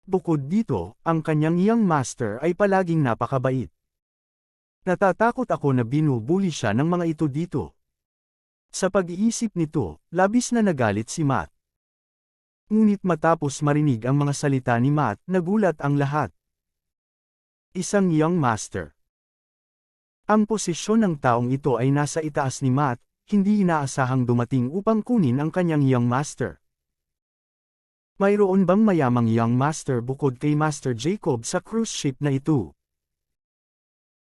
Bukod dito, ang kanyang young master ay palaging napakabait. Natatakot ako na binubuli siya ng mga ito dito. Sa pag-iisip nito, labis na nagalit si Matt. Ngunit matapos marinig ang mga salita ni Matt, nagulat ang lahat. Isang young master. Ang posisyon ng taong ito ay nasa itaas ni Matt, hindi inaasahang dumating upang kunin ang kanyang young master. Mayroon bang mayamang young master bukod kay Master Jacob sa cruise ship na ito?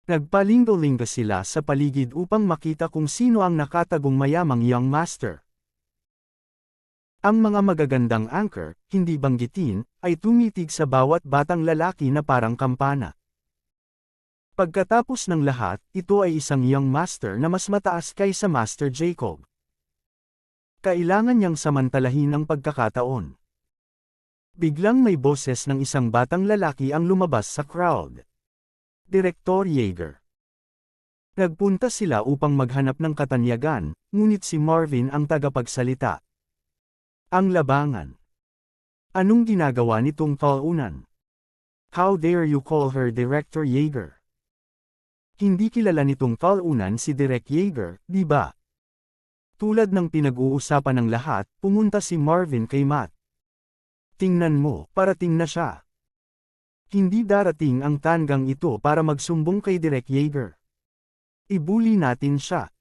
Nagpalinggo-linggo sila sa paligid upang makita kung sino ang nakatagong mayamang young master. Ang mga magagandang anchor, hindi banggitin, ay tumitig sa bawat batang lalaki na parang kampana. Pagkatapos ng lahat, ito ay isang young master na mas mataas kaysa Master Jacob. Kailangan niyang samantalahin ang pagkakataon. Biglang may boses ng isang batang lalaki ang lumabas sa crowd. Direktor Yeager. Nagpunta sila upang maghanap ng katanyagan, ngunit si Marvin ang tagapagsalita. Ang labangan. Anong ginagawa nitong taunan? How dare you call her Director Yeager? Hindi kilala nitong taunan si Derek Yeager, di ba? Tulad ng pinag-uusapan ng lahat, pumunta si Marvin kay Matt. Tingnan mo, parating na siya. Hindi darating ang tanggang ito para magsumbong kay Derek Yeager. Ibuli natin siya.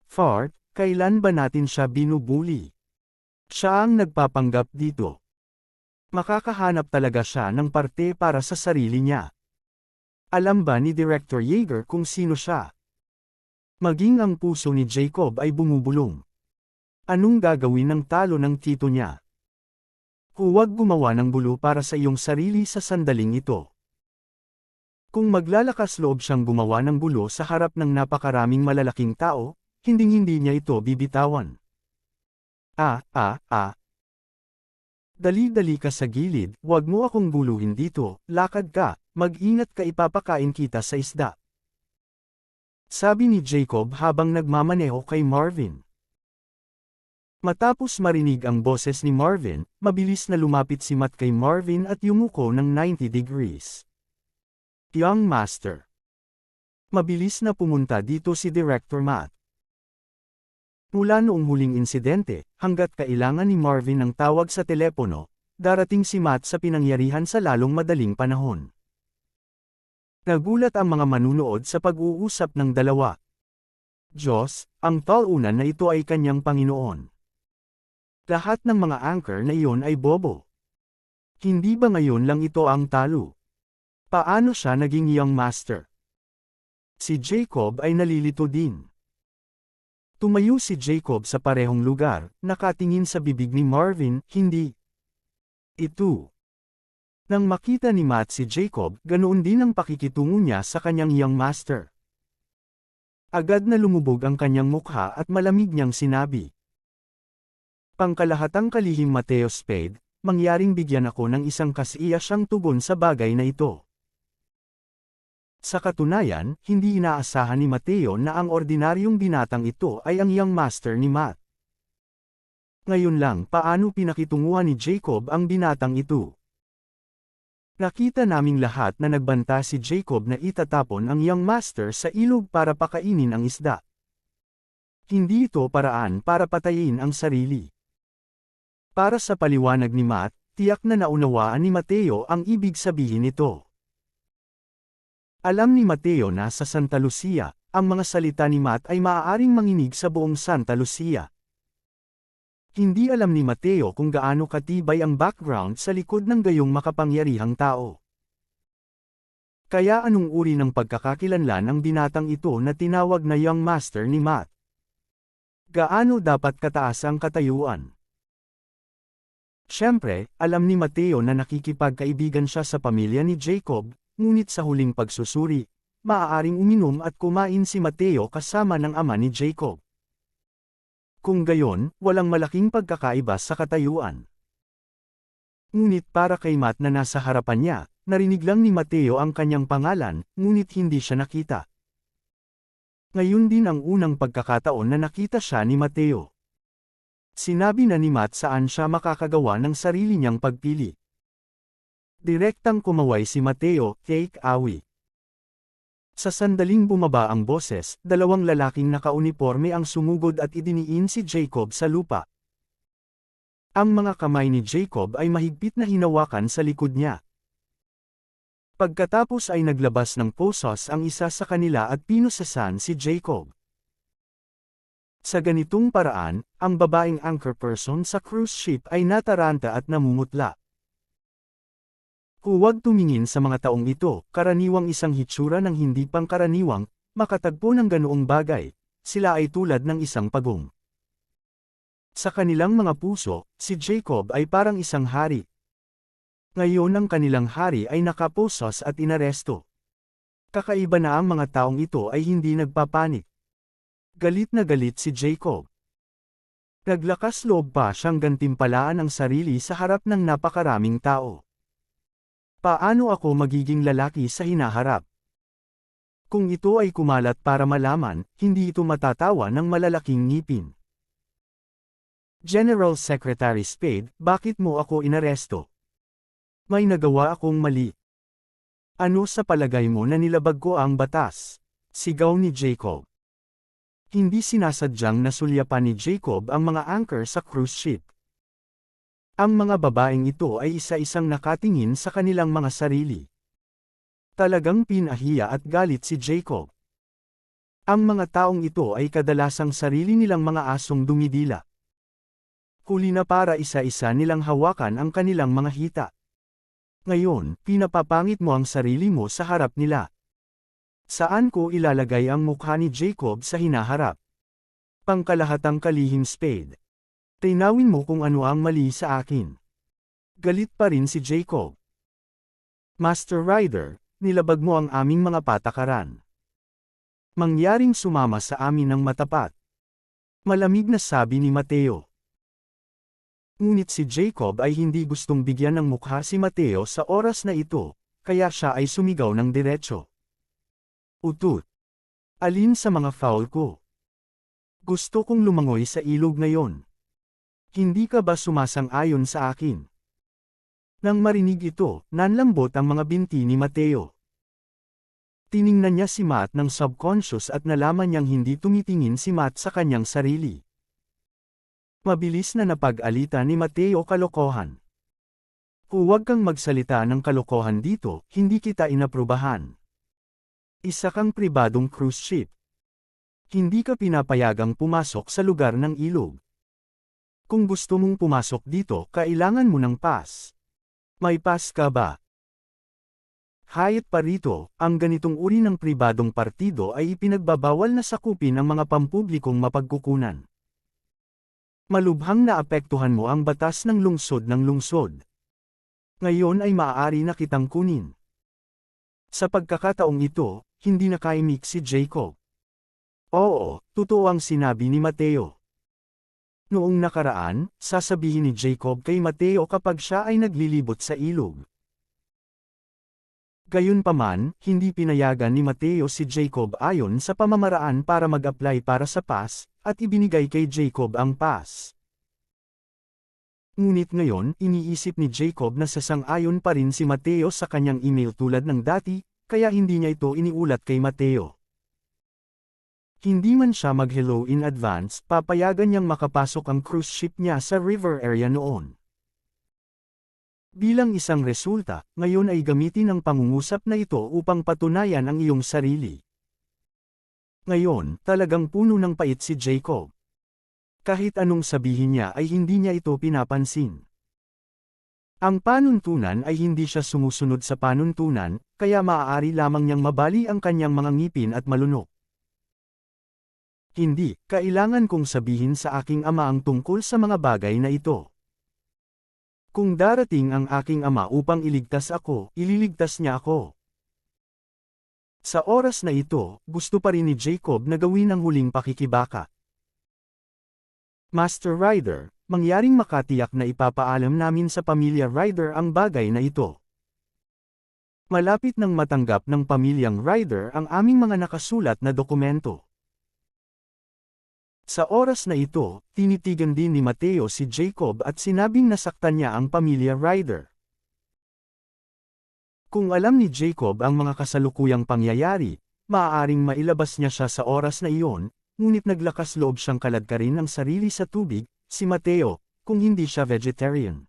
Fart, kailan ba natin siya binubuli? Siya ang nagpapanggap dito. Makakahanap talaga siya ng parte para sa sarili niya. Alam ba ni Director Yeager kung sino siya? Maging ang puso ni Jacob ay bumubulong. Anong gagawin ng talo ng tito niya? Huwag gumawa ng gulo para sa iyong sarili sa sandaling ito. Kung maglalakas loob siyang gumawa ng gulo sa harap ng napakaraming malalaking tao, hinding-hindi niya ito bibitawan. Dali-dali ka sa gilid, wag mo akong guluhin dito, lakad ka, mag-ingat ka, ipapakain kita sa isda. Sabi ni Jacob habang nagmamaneho kay Marvin. Matapos marinig ang boses ni Marvin, mabilis na lumapit si Matt kay Marvin at yumuko ng 90 degrees. Young Master. Mabilis na pumunta dito si Director Matt. Mula noong huling insidente, hanggat kailangan ni Marvin ng tawag sa telepono, darating si Matt sa pinangyarihan sa lalong madaling panahon. Nagulat ang mga manunood sa pag-uusap ng dalawa. Diyos, ang taunan na ito ay kanyang Panginoon. Lahat ng mga anchor na iyon ay bobo. Hindi ba ngayon lang ito ang talo? Paano siya naging young master? Si Jacob ay nalilito din. Tumayo si Jacob sa parehong lugar, nakatingin sa bibig ni Marvin, hindi. Ito. Nang makita ni Matt si Jacob, ganoon din ang pakikitungo niya sa kanyang young master. Agad na lumubog ang kanyang mukha at malamig niyang sinabi. Pangkalahatang kalihim Mateo Spade, mangyaring bigyan ako ng isang kasiyasyang tugon sa bagay na ito. Sa katunayan, hindi inaasahan ni Mateo na ang ordinaryong binatang ito ay ang young master ni Matt. Ngayon lang paano pinakitunguhan ni Jacob ang binatang ito. Nakita naming lahat na nagbanta si Jacob na itatapon ang young master sa ilog para pakainin ang isda. Hindi ito paraan para patayin ang sarili. Para sa paliwanag ni Matt, tiyak na naunawaan ni Mateo ang ibig sabihin nito. Alam ni Mateo na sa Santa Lucia, ang mga salita ni Matt ay maaaring manginig sa buong Santa Lucia. Hindi alam ni Mateo kung gaano katibay ang background sa likod ng gayong makapangyarihang tao. Kaya anong uri ng pagkakakilanlan ang binatang ito na tinawag na young master ni Matt? Gaano dapat kataas ang katayuan? Siyempre, alam ni Mateo na nakikipagkaibigan siya sa pamilya ni Jacob, ngunit sa huling pagsusuri, maaaring uminom at kumain si Mateo kasama ng ama ni Jacob. Kung gayon, walang malaking pagkakaiba sa katayuan. Ngunit para kay Matt na nasa harapan niya, narinig lang ni Mateo ang kanyang pangalan, ngunit hindi siya nakita. Ngayon din ang unang pagkakataon na nakita siya ni Mateo. Sinabi na ni Matt saan siya makakagawa ng sarili niyang pagpili. Direktang kumaway si Mateo, take away. Sa sandaling bumaba ang boses, dalawang lalaking nakauniporme ang sumugod at idiniin si Jacob sa lupa. Ang mga kamay ni Jacob ay mahigpit na hinawakan sa likod niya. Pagkatapos ay naglabas ng posos ang isa sa kanila at pinusasan si Jacob. Sa ganitong paraan, ang babaeng anchor person sa cruise ship ay nataranta at namumutla. Huwag tumingin sa mga taong ito, karaniwang isang hitsura ng hindi pangkaraniwang, makatagpo ng ganoong bagay, sila ay tulad ng isang pagong. Sa kanilang mga puso, si Jacob ay parang isang hari. Ngayon ang kanilang hari ay nakaposos at inaresto. Kakaiba na ang mga taong ito ay hindi nagpapanik. Galit na galit si Jacob. Naglakas loob pa siyang gantimpalaan ang sarili sa harap ng napakaraming tao. Paano ako magiging lalaki sa hinaharap? Kung ito ay kumalat para malaman, hindi ito matatawa ng malalaking ngipin. General Secretary Spade, bakit mo ako inaresto? May nagawa akong mali. Ano sa palagay mo na nilabag ko ang batas? Sigaw ni Jacob. Hindi sinasadyang nasulyapan ni Jacob ang mga anchor sa cruise ship. Ang mga babaeng ito ay isa-isang nakatingin sa kanilang mga sarili. Talagang pinahiya at galit si Jacob. Ang mga taong ito ay kadalasang sarili nilang mga asong dumidila. Huli na para isa-isa nilang hawakan ang kanilang mga hita. Ngayon, pinapapangit mo ang sarili mo sa harap nila. Saan ko ilalagay ang mukha ni Jacob sa hinaharap? Pangkalahatang kalihim Spade. Tinawin mo kung ano ang mali sa akin. Galit pa rin si Jacob. Master Ryder, nilabag mo ang aming mga patakaran. Mangyaring sumama sa amin ng matapat. Malamig na sabi ni Mateo. Ngunit si Jacob ay hindi gustong bigyan ng mukha si Mateo sa oras na ito, kaya siya ay sumigaw ng diretso. Utut. Alin sa mga foul ko? Gusto kong lumangoy sa ilog ngayon. Hindi ka ba sumasang-ayon sa akin? Nang marinig ito, nanlambot ang mga binti ni Mateo. Tiningnan niya si Matt ng subconscious at nalaman niyang hindi tumitingin si Matt sa kanyang sarili. Mabilis na napag-alita ni Mateo kalokohan. Huwag kang magsalita ng kalokohan dito, hindi kita inaprubahan. Isa kang pribadong cruise ship. Hindi ka pinapayagang pumasok sa lugar ng ilog. Kung gusto mong pumasok dito, kailangan mo ng pass. May pass ka ba? Hayat pa rito, ang ganitong uri ng pribadong partido ay ipinagbabawal na sakupin ang mga pampublikong mapagkukunan. Malubhang naapektuhan mo ang batas ng lungsod. Ngayon ay maaari na kitang kunin. Sa pagkakataong ito, hindi nakaimik si Jacob. Oo, totoo ang sinabi ni Mateo. Noong nakaraan, sasabihin ni Jacob kay Mateo kapag siya ay naglilibot sa ilog. Gayunpaman, hindi pinayagan ni Mateo si Jacob ayon sa pamamaraan para mag-apply para sa pass, at ibinigay kay Jacob ang pass. Ngunit ngayon, iniisip ni Jacob na sasang-ayon pa rin si Mateo sa kanyang email tulad ng dati, kaya hindi niya ito iniulat kay Mateo. Hindi man siya mag-hello in advance, papayagan niyang makapasok ang cruise ship niya sa river area noon. Bilang isang resulta, ngayon ay gamitin ang pangungusap na ito upang patunayan ang iyong sarili. Ngayon, talagang puno ng pait si Jacob. Kahit anong sabihin niya ay hindi niya ito pinapansin. Ang panuntunan ay hindi siya sumusunod sa panuntunan, kaya maaari lamang niyang mabali ang kanyang mga ngipin at malunok. Hindi, kailangan kong sabihin sa aking ama ang tungkol sa mga bagay na ito. Kung darating ang aking ama upang iligtas ako, ililigtas niya ako. Sa oras na ito, gusto pa rin ni Jacob na gawin ang huling pakikibaka. Master Ryder, mangyaring makatiyak na ipapaalam namin sa pamilya Ryder ang bagay na ito. Malapit nang matanggap ng pamilyang Ryder ang aming mga nakasulat na dokumento. Sa oras na ito, tinitigan din ni Mateo si Jacob at sinabing nasaktan niya ang pamilya Ryder. Kung alam ni Jacob ang mga kasalukuyang pangyayari, maaaring mailabas niya siya sa oras na iyon, ngunit naglakas loob siyang kaladkarin ang sarili sa tubig, si Mateo, kung hindi siya vegetarian.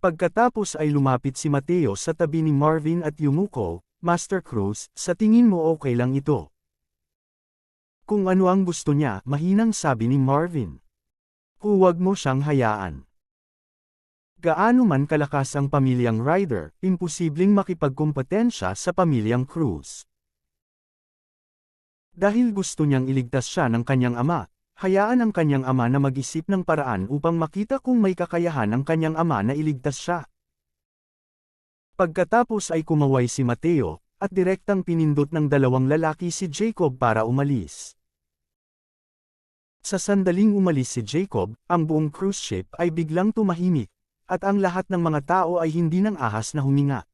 Pagkatapos ay lumapit si Mateo sa tabi ni Marvin at Yumuko, Master Cruz, sa tingin mo okay lang ito? Kung ano ang gusto niya, mahinang sabi ni Marvin. Huwag mo siyang hayaan. Gaano man kalakas ang pamilyang Ryder, imposibleng makipagkumpetensya sa pamilyang Cruz. Dahil gusto niyang iligtas siya ng kanyang ama, hayaan ang kanyang ama na mag-isip ng paraan upang makita kung may kakayahan ang kanyang ama na iligtas siya. Pagkatapos ay kumaway si Mateo, at direktang pinindot ng dalawang lalaki si Jacob para umalis. Sa sandaling umalis si Jacob, ang buong cruise ship ay biglang tumahimik, at ang lahat ng mga tao ay hindi nang ahas na huminga.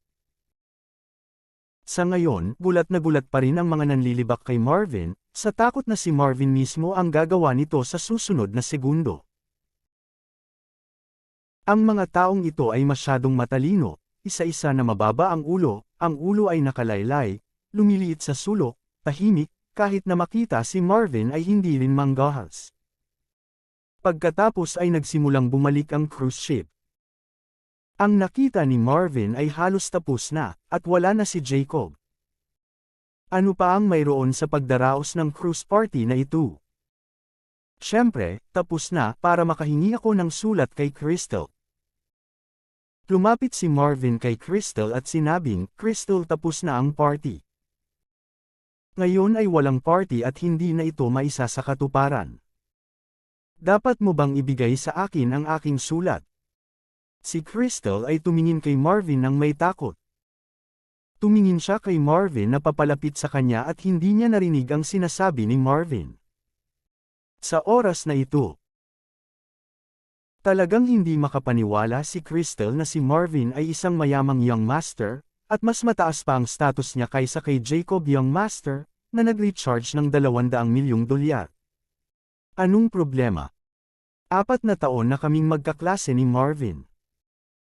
Sa ngayon, gulat na gulat pa rin ang mga nanlilibak kay Marvin, sa takot na si Marvin mismo ang gagawa nito sa susunod na segundo. Ang mga taong ito ay masyadong matalino, isa-isa na mababa ang ulo ay nakalaylay, lumiliit sa sulok, tahimik, kahit na makita si Marvin ay hindi rin manggahas. Pagkatapos ay nagsimulang bumalik ang cruise ship. Ang nakita ni Marvin ay halos tapos na, at wala na si Jacob. Ano pa ang mayroon sa pagdaraos ng cruise party na ito? Siyempre, tapos na para makahingi ako ng sulat kay Crystal. Lumapit si Marvin kay Crystal at sinabing, Crystal, tapos na ang party. Ngayon ay walang party at hindi na ito maisa sa katuparan. Dapat mo bang ibigay sa akin ang aking sulat? Si Crystal ay tumingin kay Marvin nang may takot. Tumingin siya kay Marvin na papalapit sa kanya at hindi niya narinig ang sinasabi ni Marvin. Sa oras na ito, talagang hindi makapaniwala si Crystal na si Marvin ay isang mayamang young master, at mas mataas pa ang status niya kaysa kay Jacob Young Master, na nag-recharge ng $200 milyong. Anong problema? 4 na taon na kaming magkaklase ni Marvin.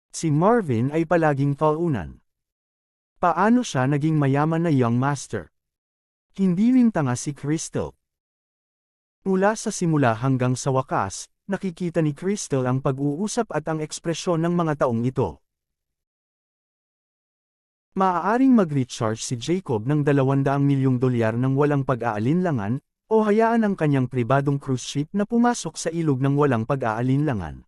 Si Marvin ay palaging taunan. Paano siya naging mayaman na Young Master? Hindi rin tanga si Crystal. Mula sa simula hanggang sa wakas, nakikita ni Crystal ang pag-uusap at ang ekspresyon ng mga taong ito. Maaaring mag-recharge si Jacob ng $200 milyong nang walang pag-aalinlangan, o hayaan ang kanyang pribadong cruise ship na pumasok sa ilog ng walang pag-aalinlangan.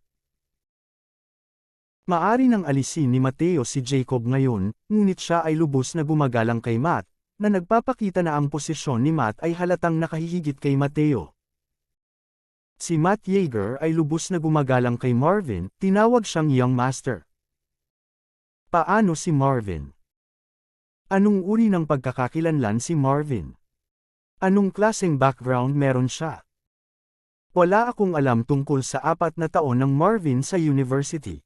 Maari nang alisin ni Mateo si Jacob ngayon, ngunit siya ay lubos na gumagalang kay Matt, na nagpapakita na ang posisyon ni Matt ay halatang nakahihigit kay Mateo. Si Matt Yeager ay lubos na gumagalang kay Marvin, tinawag siyang Young Master. Paano si Marvin? Anong uri ng pagkakakilanlan si Marvin? Anong klaseng background meron siya? Wala akong alam tungkol sa 4 na taon ng Marvin sa university.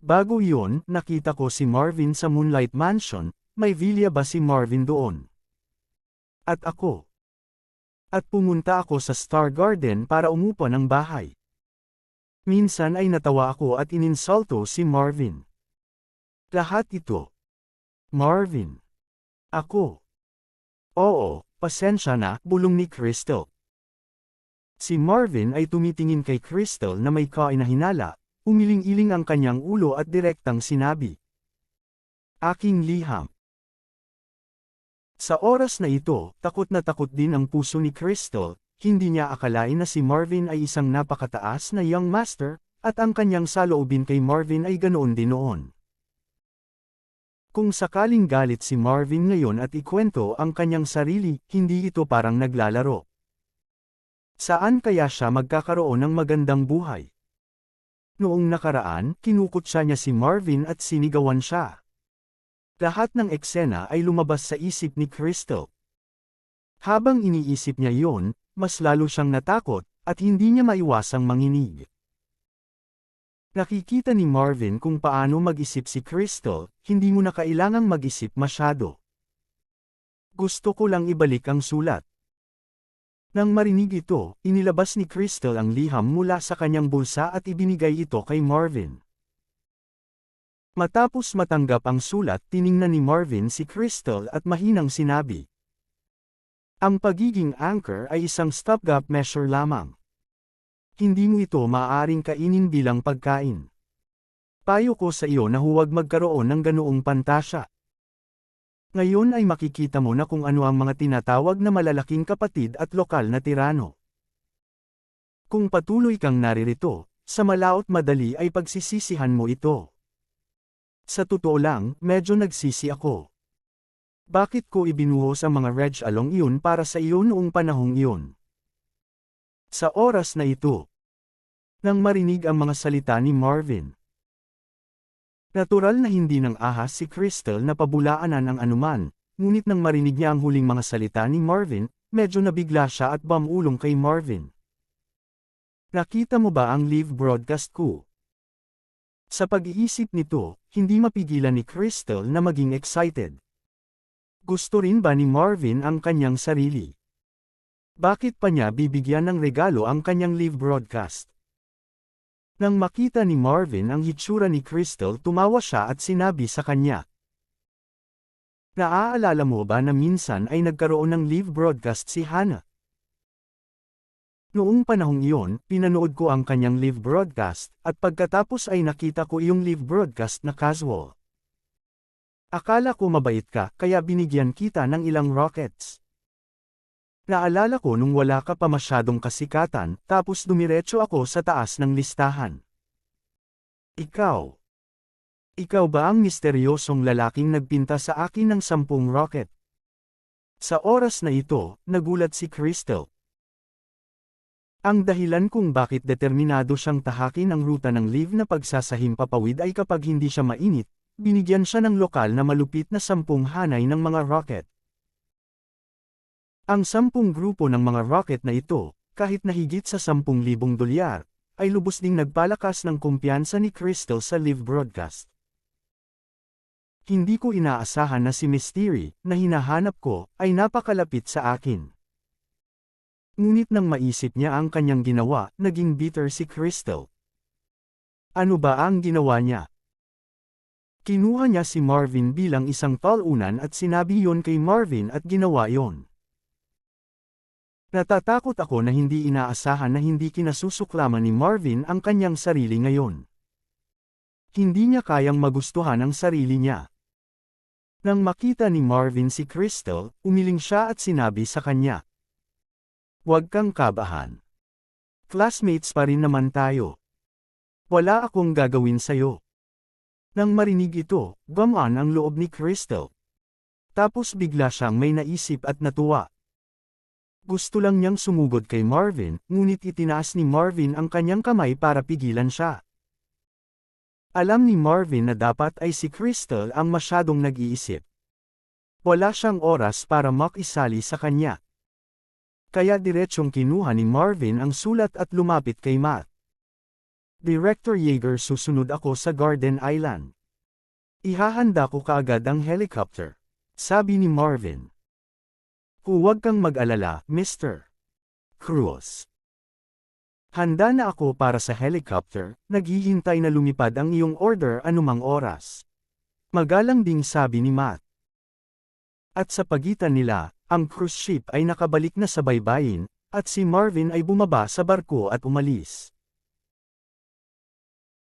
Bago yun, nakita ko si Marvin sa Moonlight Mansion, may villa ba si Marvin doon? At ako. At pumunta ako sa Star Garden para umupo ng bahay. Minsan ay natawa ako at ininsulto si Marvin. Lahat ito. Marvin. Ako. Oo, pasensya na, bulong ni Crystal. Si Marvin ay tumitingin kay Crystal na may kainahinala. Umiling-iling ang kanyang ulo at direktang sinabi. Aking liham. Sa oras na ito, takot na takot din ang puso ni Crystal, hindi niya akalain na si Marvin ay isang napakataas na young master, at ang kanyang saloobin kay Marvin ay ganoon din noon. Kung sakaling galit si Marvin ngayon at ikwento ang kanyang sarili, hindi ito parang naglalaro. Saan kaya siya magkakaroon ng magandang buhay? Noong nakaraan, kinukutsa niya si Marvin at sinigawan siya. Lahat ng eksena ay lumabas sa isip ni Crystal. Habang iniisip niya yon, mas lalo siyang natakot, at hindi niya maiwasang manginig. Nakikita ni Marvin kung paano mag-isip si Crystal, hindi mo na kailangang mag-isip masyado. Gusto ko lang ibalik ang sulat. Nang marinig ito, inilabas ni Crystal ang liham mula sa kanyang bulsa at ibinigay ito kay Marvin. Matapos matanggap ang sulat, tiningnan ni Marvin si Crystal at mahinang sinabi. Ang pagiging anchor ay isang stopgap measure lamang. Hindi mo ito maaaring kainin bilang pagkain. Payo ko sa iyo na huwag magkaroon ng ganoong pantasya. Ngayon ay makikita mo na kung ano ang mga tinatawag na malalaking kapatid at lokal na tirano. Kung patuloy kang naririto, sa malaot madali ay pagsisisihan mo ito. Sa totoo lang, medyo nagsisi ako. Bakit ko ibinuhos ang mga reg along iyon para sa iyo noong panahong iyon? Sa oras na ito, nang marinig ang mga salita ni Marvin, natural na hindi nang ahas si Crystal na pabulaanan ang anuman, ngunit nang marinig niya ang huling mga salita ni Marvin, medyo nabigla siya at bumulong kay Marvin. Nakita mo ba ang live broadcast ko? Sa pag-iisip nito, hindi mapigilan ni Crystal na maging excited. Gusto rin ba ni Marvin ang kanyang sarili? Bakit pa niya bibigyan ng regalo ang kanyang live broadcast? Nang makita ni Marvin ang hitsura ni Crystal, tumawa siya at sinabi sa kanya. Naaalala mo ba na minsan ay nagkaroon ng live broadcast si Hannah? Noong panahong iyon, pinanood ko ang kanyang live broadcast, at pagkatapos ay nakita ko iyong live broadcast na casual. Akala ko mabait ka, kaya binigyan kita ng ilang rockets. Naalala ko nung wala ka pa masyadong kasikatan, tapos dumiretso ako sa taas ng listahan. Ikaw. Ikaw ba ang misteryosong lalaking nagpinta sa akin ng 10 rocket? Sa oras na ito, nagulat si Crystal. Ang dahilan kung bakit determinado siyang tahakin ang ruta ng live na pagsasahimpapawid ay kapag hindi siya mainit, binigyan siya ng lokal na malupit na 10 hanay ng mga rocket. Ang 10 grupo ng mga rocket na ito, kahit na higit sa 10,000 dolyar, ay lubos ding nagpalakas ng kumpiyansa ni Crystal sa live broadcast. Hindi ko inaasahan na si Mystery, na hinahanap ko, ay napakalapit sa akin. Ngunit nang maisip niya ang kanyang ginawa, naging bitter si Crystal. Ano ba ang ginawa niya? Kinuha niya si Marvin bilang isang talunan at sinabi yon kay Marvin at ginawa yon. Natatakot ako na hindi inaasahan na hindi kinasusuklaman ni Marvin ang kanyang sarili ngayon. Hindi niya kayang magustuhan ang sarili niya. Nang makita ni Marvin si Crystal, umiling siya at sinabi sa kanya. Huwag kang kabahan. Classmates pa rin naman tayo. Wala akong gagawin sa'yo. Nang marinig ito, gumaan ang loob ni Crystal. Tapos bigla siyang may naisip at natuwa. Gusto lang niyang sumugod kay Marvin, ngunit itinaas ni Marvin ang kanyang kamay para pigilan siya. Alam ni Marvin na dapat ay si Crystal ang masyadong nag-iisip. Wala siyang oras para makisali sa kanya. Kaya diretsyong kinuha ni Marvin ang sulat at lumapit kay Matt. Director Yeager, susunod ako sa Garden Island. Ihahanda ko kaagad ang helicopter. Sabi ni Marvin. Huwag kang mag-alala, Mr. Cruz. Handa na ako para sa helicopter, naghihintay na lumipad ang iyong order anumang oras. Magalang ding sabi ni Matt. At sa pagitan nila, ang cruise ship ay nakabalik na sa baybayin, at si Marvin ay bumaba sa barko at umalis.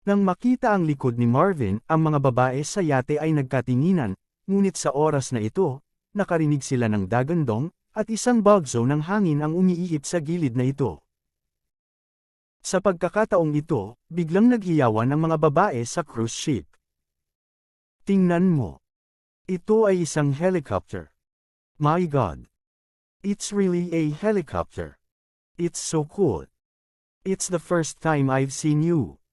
Nang makita ang likod ni Marvin, ang mga babae sa yate ay nagkatinginan, ngunit sa oras na ito, nakarinig sila ng dagandong, at isang bagso ng hangin ang umiihip sa gilid na ito. Sa pagkakataong ito, biglang naghiyawan ang mga babae sa cruise ship. Tingnan mo. Ito ay isang helicopter. My God. It's really a helicopter. It's so cool. It's the first time I've seen you.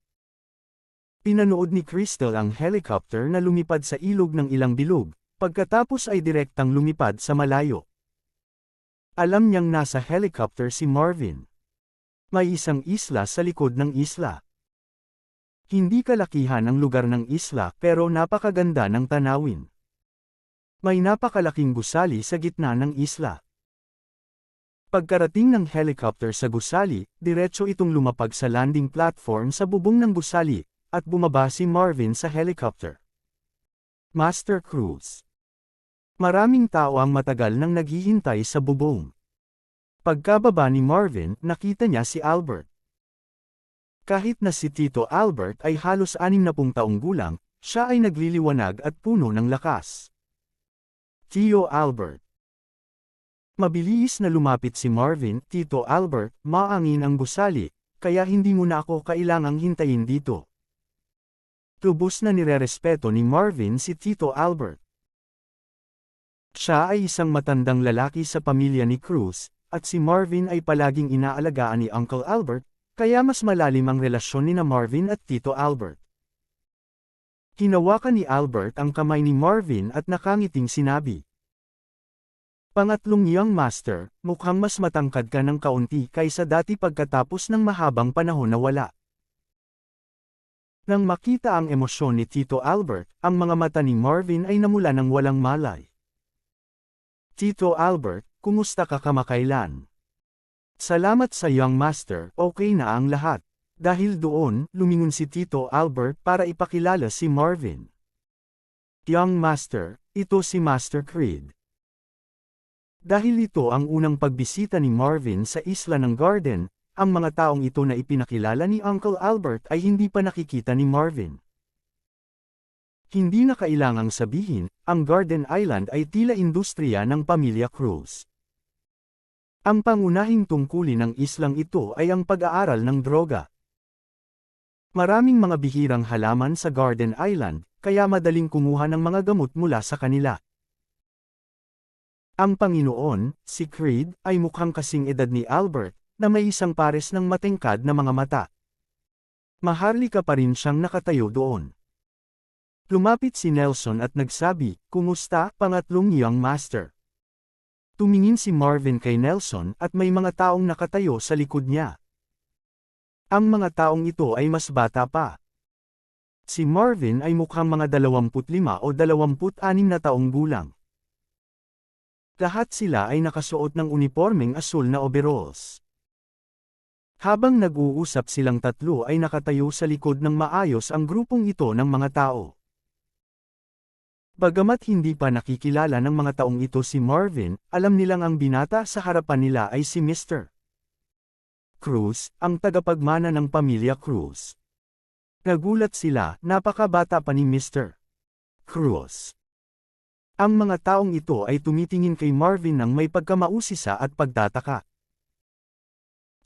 Pinanood ni Crystal ang helicopter na lumipad sa ilog ng ilang bilog, pagkatapos ay direktang lumipad sa malayo. Alam niyang nasa helicopter si Marvin. May isang isla sa likod ng isla. Hindi kalakihan ang lugar ng isla pero napakaganda ng tanawin. May napakalaking gusali sa gitna ng isla. Pagkarating ng helicopter sa gusali, diretso itong lumapag sa landing platform sa bubong ng gusali, at bumaba si Marvin sa helicopter. Master Cruz. Maraming tao ang matagal nang naghihintay sa bubong. Pagkababa ni Marvin, nakita niya si Albert. Kahit na si Tito Albert ay halos 60 taong gulang, siya ay nagliliwanag at puno ng lakas. Tio Albert. Mabilis na lumapit si Marvin. Tito Albert, maangin ang gusali, kaya hindi mo na ako kailangang hintayin dito. Lubos na nirerespeto ni Marvin si Tito Albert. Siya ay isang matandang lalaki sa pamilya ni Cruz, at si Marvin ay palaging inaalagaan ni Uncle Albert, kaya mas malalim ang relasyon ni Marvin at Tito Albert. Hinawakan ni Albert ang kamay ni Marvin at nakangiting sinabi. Pangatlong young master, mukhang mas matangkad ka ng kaunti kaysa dati pagkatapos ng mahabang panahon na wala. Nang makita ang emosyon ni Tito Albert, ang mga mata ni Marvin ay namula ng walang malay. Tito Albert, kumusta ka kamakailan? Salamat sa young master, okay na ang lahat. Dahil doon, lumingon si Tito Albert para ipakilala si Marvin. Young master, ito si Master Creed. Dahil ito ang unang pagbisita ni Marvin sa isla ng Garden, ang mga taong ito na ipinakilala ni Uncle Albert ay hindi pa nakikita ni Marvin. Hindi na kailangang sabihin, ang Garden Island ay tila industriya ng pamilya Cruz. Ang pangunahing tungkulin ng islang ito ay ang pag-aaral ng droga. Maraming mga bihirang halaman sa Garden Island, kaya madaling kumuha ng mga gamot mula sa kanila. Ang Panginoon, si Creed, ay mukhang kasing edad ni Albert, na may isang pares ng matengkad na mga mata. Maharlika pa rin siyang nakatayo doon. Lumapit si Nelson at nagsabi, "Kumusta, pangatlong young master?" Tumingin si Marvin kay Nelson at may mga taong nakatayo sa likod niya. Ang mga taong ito ay mas bata pa. Si Marvin ay mukhang mga 25 o 26 na taong gulang. Lahat sila ay nakasuot ng unipormeng asul na overalls. Habang nag-uusap silang tatlo ay nakatayo sa likod ng maayos ang grupong ito ng mga tao. Bagamat hindi pa nakikilala ng mga taong ito si Marvin, alam nilang ang binata sa harapan nila ay si Mr. Cruz, ang tagapagmana ng pamilya Cruz. Nagulat sila, napakabata pa ni Mr. Cruz. Ang mga taong ito ay tumitingin kay Marvin ng may pagkamausisa at pagtataka.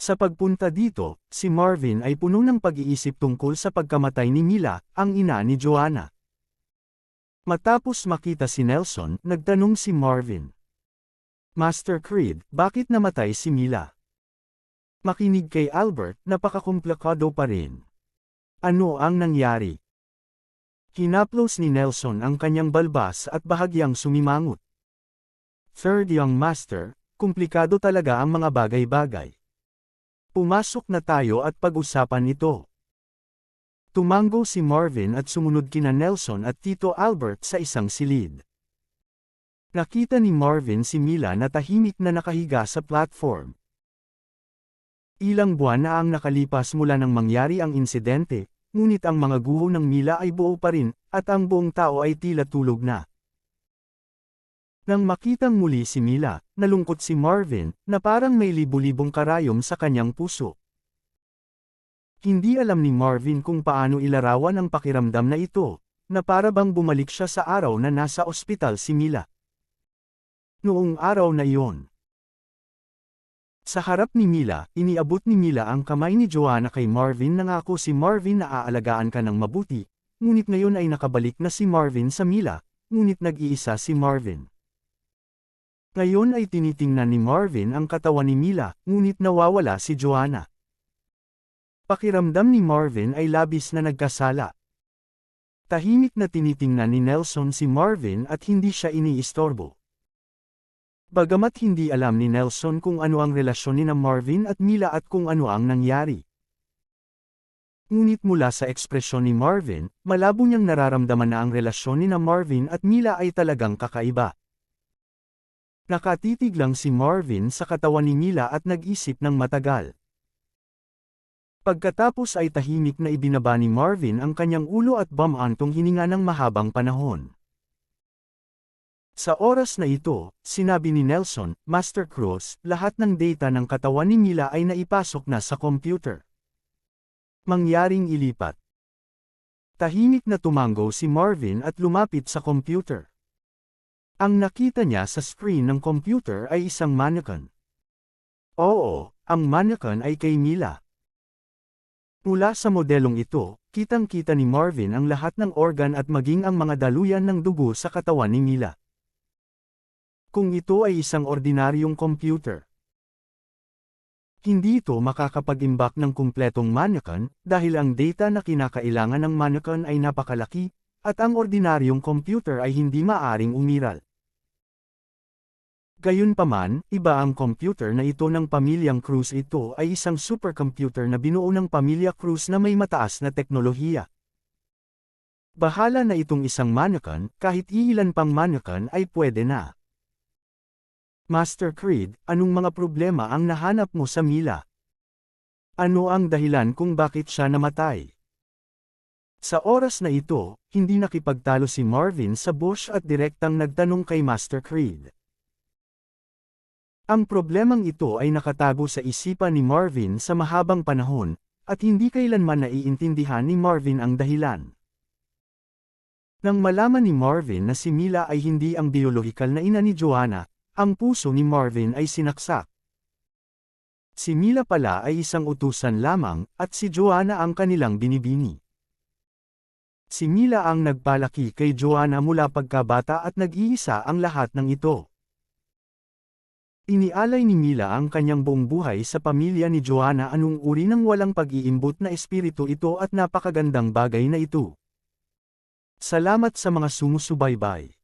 Sa pagpunta dito, si Marvin ay puno ng pag-iisip tungkol sa pagkamatay ni Mila, ang ina ni Joanna. Matapos makita si Nelson, nagtanong si Marvin. Master Creed, bakit namatay si Mila? Makinig kay Albert, napakakomplikado pa rin. Ano ang nangyari? Hinaplos ni Nelson ang kanyang balbas at bahagyang sumimangot. Third young master, komplikado talaga ang mga bagay-bagay. Pumasok na tayo at pag-usapan ito. Tumango si Marvin at sumunod kina Nelson at Tito Albert sa isang silid. Nakita ni Marvin si Mila na tahimik na nakahiga sa platform. Ilang buwan na ang nakalipas mula nang mangyari ang insidente, ngunit ang mga guho ng Mila ay buo pa rin, at ang buong tao ay tila tulog na. Nang makitang muli si Mila, nalungkot si Marvin, na parang may libu-libong karayom sa kanyang puso. Hindi alam ni Marvin kung paano ilarawan ang pakiramdam na ito, na para bang bumalik siya sa araw na nasa ospital si Mila. Noong araw na iyon, sa harap ni Mila, iniabot ni Mila ang kamay ni Joanna kay Marvin. Nangako si Marvin na aalagaan ka ng mabuti, ngunit ngayon ay nakabalik na si Marvin sa Mila, ngunit nag-iisa si Marvin. Ngayon ay tinitingnan ni Marvin ang katawan ni Mila, ngunit nawawala si Joanna. Pakiramdam ni Marvin ay labis na nagkasala. Tahimik na tinitingnan ni Nelson si Marvin at hindi siya iniistorbo. Bagamat hindi alam ni Nelson kung ano ang relasyon ni Marvin at Mila at kung ano ang nangyari. Ngunit mula sa ekspresyon ni Marvin, malabo niyang nararamdaman na ang relasyon ni Marvin at Mila ay talagang kakaiba. Nakatitig lang si Marvin sa katawan ni Mila at nag-isip ng matagal. Pagkatapos ay tahimik na ibinaba ni Marvin ang kanyang ulo at bumantong hininga ng mahabang panahon. Sa oras na ito, sinabi ni Nelson, Master Cruz, lahat ng data ng katawan ni Mila ay naipasok na sa computer. Mangyaring ilipat. Tahimik na tumango si Marvin at lumapit sa computer. Ang nakita niya sa screen ng computer ay isang mannequin. Oo, ang mannequin ay kay Mila. Mula sa modelong ito, kitang-kita ni Marvin ang lahat ng organ at maging ang mga daluyan ng dugo sa katawan ni Mila. Kung ito ay isang ordinaryong computer, hindi ito makakapag-imbak ng kumpletong mannequin dahil ang data na kinakailangan ng mannequin ay napakalaki, at ang ordinaryong computer ay hindi maaring umiral. Gayunpaman, iba ang computer na ito ng pamilyang Cruz. Ito ay isang supercomputer na binuo ng pamilya Cruz na may mataas na teknolohiya. Bahala na itong isang mannequin, kahit iilan pang mannequin ay pwede na. Master Creed, anong mga problema ang nahanap mo sa Mila? Ano ang dahilan kung bakit siya namatay? Sa oras na ito, hindi nakipagtalo si Marvin sa bush at direktang nagtanong kay Master Creed. Ang problemang ito ay nakatago sa isipan ni Marvin sa mahabang panahon, at hindi kailanman naiintindihan ni Marvin ang dahilan. Nang malaman ni Marvin na si Mila ay hindi ang biolohikal na ina ni Joanna, ang puso ni Marvin ay sinaksak. Si Mila pala ay isang utusan lamang, at si Joanna ang kanilang binibini. Si Mila ang nagpalaki kay Joanna mula pagkabata at nag-iisa ang lahat ng ito. Inialay ni Mila ang kanyang buong buhay sa pamilya ni Joanna. Anong uri ng walang pag-iimbot na espiritu ito at napakagandang bagay na ito. Salamat sa mga sumusubaybay.